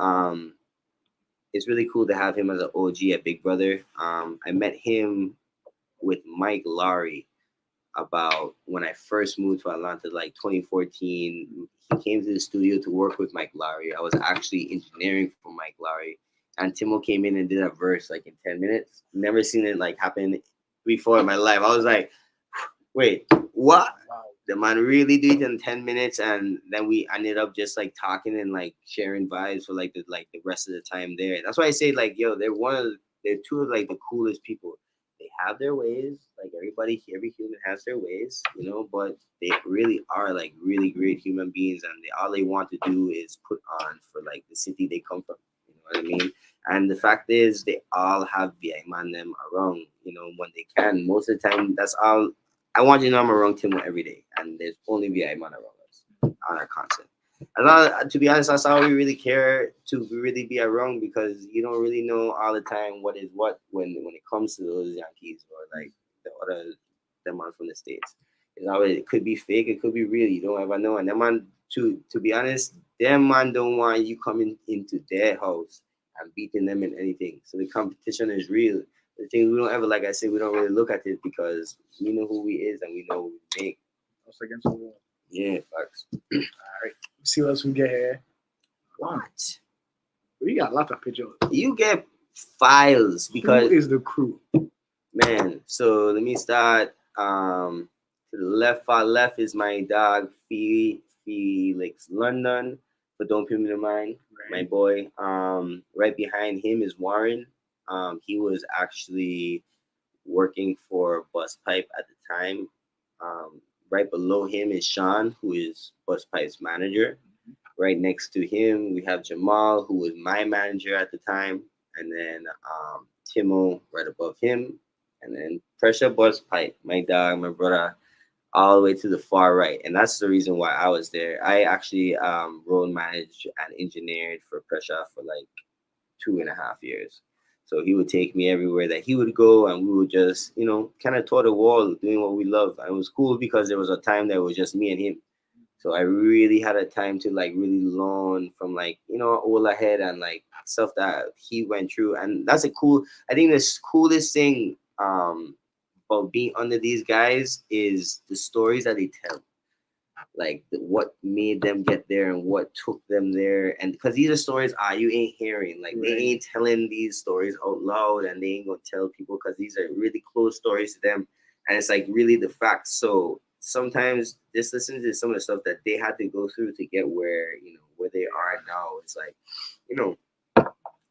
C: It's really cool to have him as an OG at Big Brother. I met him with Mike Lowry about when I first moved to Atlanta, like 2014. He came to the studio to work with Mike Lowry. I was actually engineering for Mike Lowry. And Timo came in and did a verse like in 10 minutes. Never seen it like happen before in my life. I was like, wait, what? Wow. The man really did it in 10 minutes, and then we ended up just like talking and like sharing vibes for like the rest of the time there. That's why I say like, yo, they're two of like the coolest people. They have their ways, like every human has their ways, but they really are like really great human beings, and all they want to do is put on for like the city they come from. You know what I mean? And the fact is, they all have VI man them around, when they can. Most of the time, that's all. I want you to know I'm around Timo every day, and there's only VI man around us on our content. And to be honest, that's all we really care to really be around, because you don't really know all the time what is what when it comes to those Yankees or like the other them man from the States. It could be fake, it could be real. You don't ever know. And them man, to be honest, them man don't want you coming into their house and beating them in anything. So the competition is real. The thing we don't ever, like I said, we don't really look at it because we know who we is and we know what we make.
B: Us against the wall.
C: Yeah, facts.
B: All right. Let's see what else we get here.
C: What?
B: We got a lot of pictures.
C: You get files because
B: who is the crew?
C: Man, so let me start. To the left, far left is my dog Felix London. but don't put me to mind, my
B: Right.
C: boy. Right behind him is Warren. He was actually working for Bus Pipe at the time. Right below him is Sean, who is Bus Pipe's manager. Right next to him, we have Jamal, who was my manager at the time, and then Timo right above him, and then Pressure Bus Pipe, my dog, my brother, all the way to the far right. And that's the reason why I was there. I actually road managed and engineered for Pressure for like 2.5 years. So he would take me everywhere that he would go, and we would just, kind of tour the wall, doing what we love. And it was cool because there was a time that it was just me and him. So I really had a time to like really learn from like, all ahead and like stuff that he went through. And that's a cool, I think the coolest thing about being under these guys is the stories that they tell, like what made them get there and what took them there. And because these are stories you ain't hearing, like they
B: Right.
C: ain't telling these stories out loud, and they ain't gonna tell people because these are really close stories to them, and it's like really the facts. So sometimes just listen to some of the stuff that they had to go through to get where they are now. It's like, you know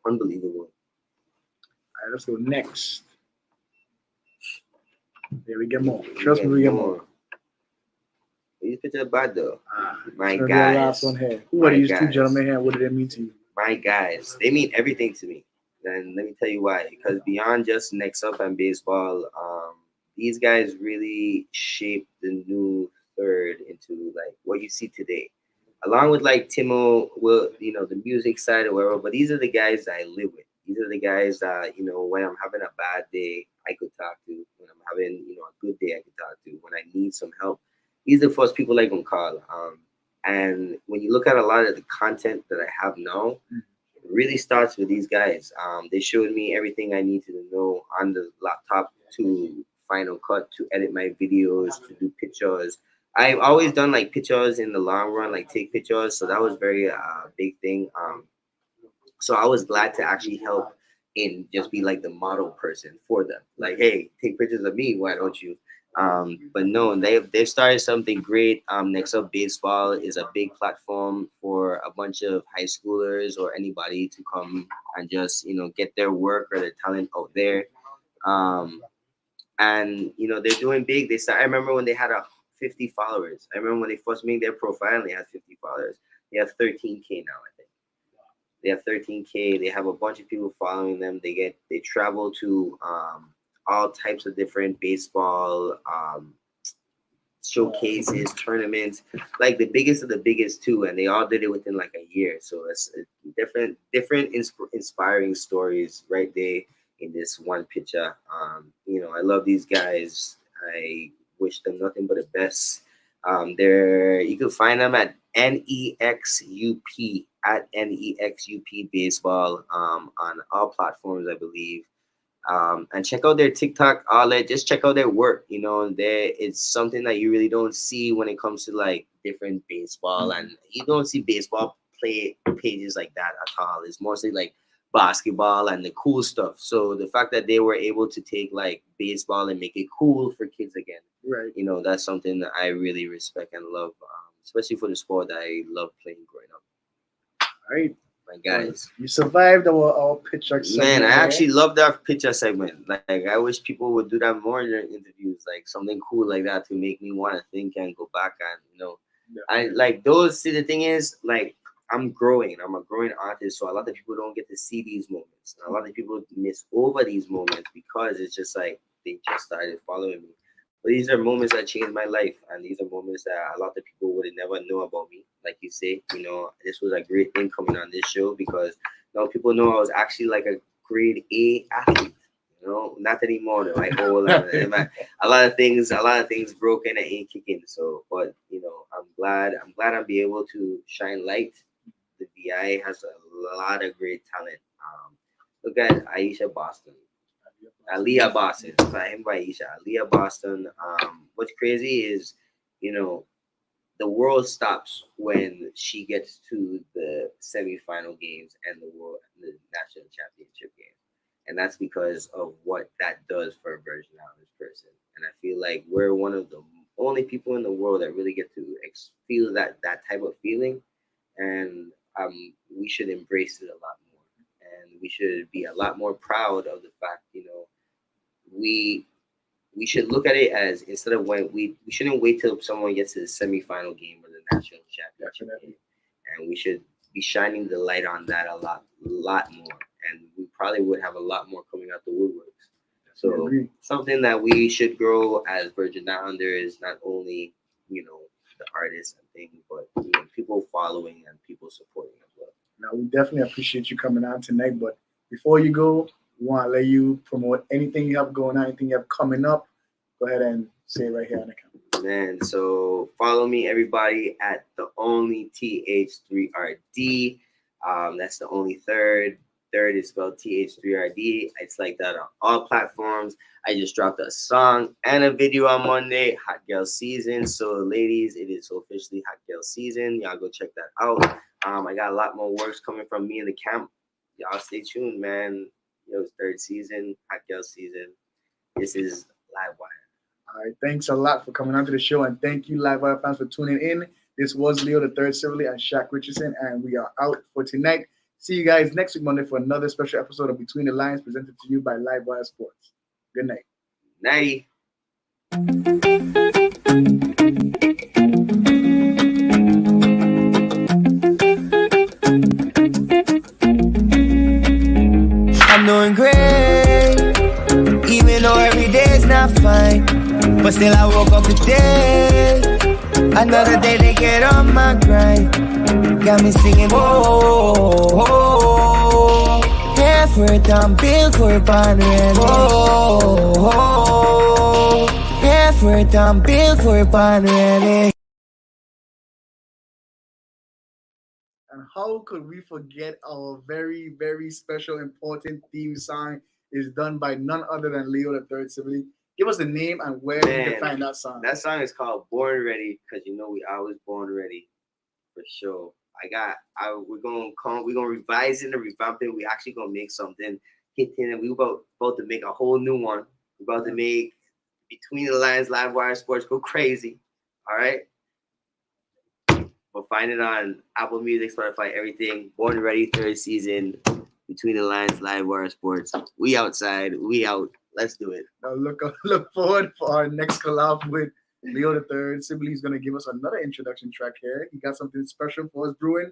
C: unbelievable.
B: All right, let's go next. There we get more.
C: We
B: Trust me,
C: get
B: we get more.
C: These pictures are bad though. My
B: It's gonna be our last
C: guys.
B: one here. Who are
C: My
B: these two
C: guys.
B: gentlemen here? What do they mean to you?
C: My guys, they mean everything to me. And let me tell you why. Because beyond just next up and baseball, these guys really shaped the new third into like what you see today. Along with like Timo, will the music side or whatever. But these are the guys that I live with. These are the guys that when I'm having a bad day, I could talk to. When I'm having a good day, I could talk to. When I need some help, these are the first people I can call. And when you look at a lot of the content that I have now, it really starts with these guys. They showed me everything I needed to know on the laptop to Final Cut, to edit my videos, to do pictures. I've always done like pictures in the long run, like take pictures. So that was very big thing. So I was glad to actually help in just be like the model person for them. Like, hey, take pictures of me. Why don't you? But no, they've started something great. Next up, baseball is a big platform for a bunch of high schoolers or anybody to come and just get their work or their talent out there. Um, and they're doing big. I remember when they had 50 followers. I remember when they first made their profile and they had 50 followers. They have 13K now, I think. They have 13K. They have a bunch of people following them. They travel to all types of different baseball showcases, tournaments, like the biggest of the biggest too, and they all did it within like a year. So it's different inspiring stories right there in this one picture. I love these guys. I wish them nothing but the best. You can find them at NEXUP at NEXUP Baseball on all platforms, I believe. And check out their TikTok outlet. Just check out their work. It's something that you really don't see when it comes to like different baseball, and you don't see baseball play pages like that at all. It's mostly like basketball and the cool stuff. So the fact that they were able to take like baseball and make it cool for kids again,
B: Right.
C: that's something that I really respect and love, especially for the sport that I love playing growing up.
B: All right.
C: My guys.
B: You survived our picture segment.
C: Man, I
B: here.
C: actually love that picture segment. Like, I wish people would do that more in their interviews, like something cool like that to make me want to think and go back and I like those. See, the thing is, like, I'm growing. I'm a growing artist, so a lot of people don't get to see these moments. And a lot of people miss over these moments because it's just like they just started following me. But these are moments that changed my life, and these are moments that a lot of people would never know about me. Like you say, this was a great thing coming on this show because now people know I was actually like a grade A athlete. Not anymore though. I old and a lot of things broken and ain't kicking. So, but I'm be able to shine light. The VI has a lot of great talent. Look at Aisha Boston. Aaliyah Boston. Fahim Aisha. Aaliyah Boston. What's crazy is, you know, the world stops when she gets to the semifinal games and the national championship game. And that's because of what that does for a Virgin Islands person. And I feel like we're one of the only people in the world that really get to feel that type of feeling. And we should embrace it a lot more, and we should be a lot more proud of the fact, we should look at it as, instead of when we shouldn't wait till someone gets to the semifinal game or the national championship game, and we should be shining the light on that a lot more, and we probably would have a lot more coming out the woodworks. So something that we should grow as Virgin Islanders, not only the artists and things, but people following and people supporting as well.
B: Now, we definitely appreciate you coming on tonight, but before you go, we want to let you promote anything you have going on, anything you have coming up. Go ahead and say it right here on the camera.
C: Man, so follow me, everybody, at the only TH3RD. That's the only third. Third is spelled TH3RD. It's like that on all platforms. I just dropped a song and a video on Monday, Hot Girl Season. So, ladies, it is officially Hot Girl Season. Y'all go check that out. I got a lot more works coming from me in the camp. Y'all stay tuned, man. It's third season, Hot Girl Season. This is Live Wire.
B: All right, thanks a lot for coming on to the show, and thank you, Live Wire fans, for tuning in. This was Leo the Third Civilly and Shaq Richardson, and we are out for tonight. See you guys next week Monday for another special episode of Between the Lines, presented to you by Live Wire Sports. Good night.
C: Nighty.
A: I'm doing great, even though every day's not fine. But still I woke up today, another day to get on my grind. Got me singing, whoa, whoa, effort, I'm built for born ready. Whoa, whoa, effort, I'm built for born ready.
B: And how could we forget our very, very special, important theme song is done by none other than Leo the Third Civilly. Give us the name and where you can find that song.
C: That song is called Born Ready, because we always born ready, for sure. We're gonna revise it and revamp it. We're actually gonna make something hitting, and we're about to make a whole new one. We're about to make Between the Lines, Live Wire Sports go crazy. All right. We'll find it on Apple Music, Spotify, everything. Born Ready, third season. Between the Lines, Live Wire Sports. We outside. We out. Let's do it.
B: Now look forward for our next collab with Leo the Third. Sibley is going to give us another introduction track here. He got something special for us brewing.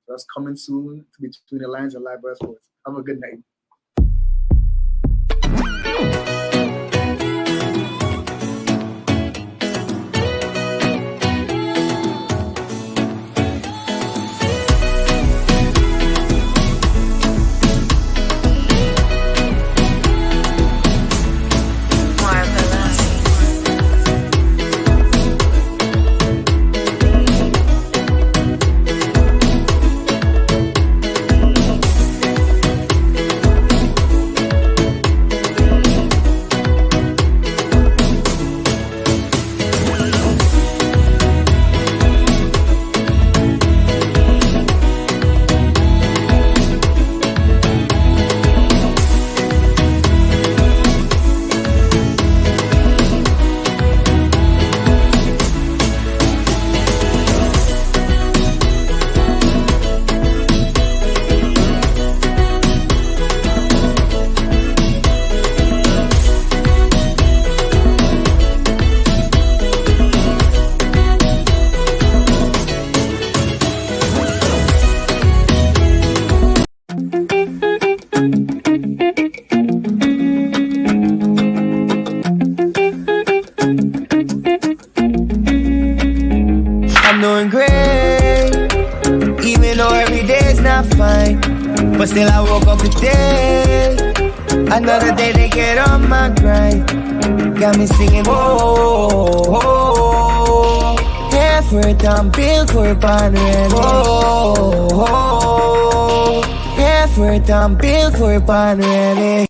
B: That's coming soon to Between the Lines and Live Wire Sports. Have a good night.
A: I'm doing great, even though every day's not fine. But still I woke up today, another day to get on my grind. Got me singing, whoa, whoa, effort, I'm built for born ready. Whoa, whoa, effort, I'm built for born ready.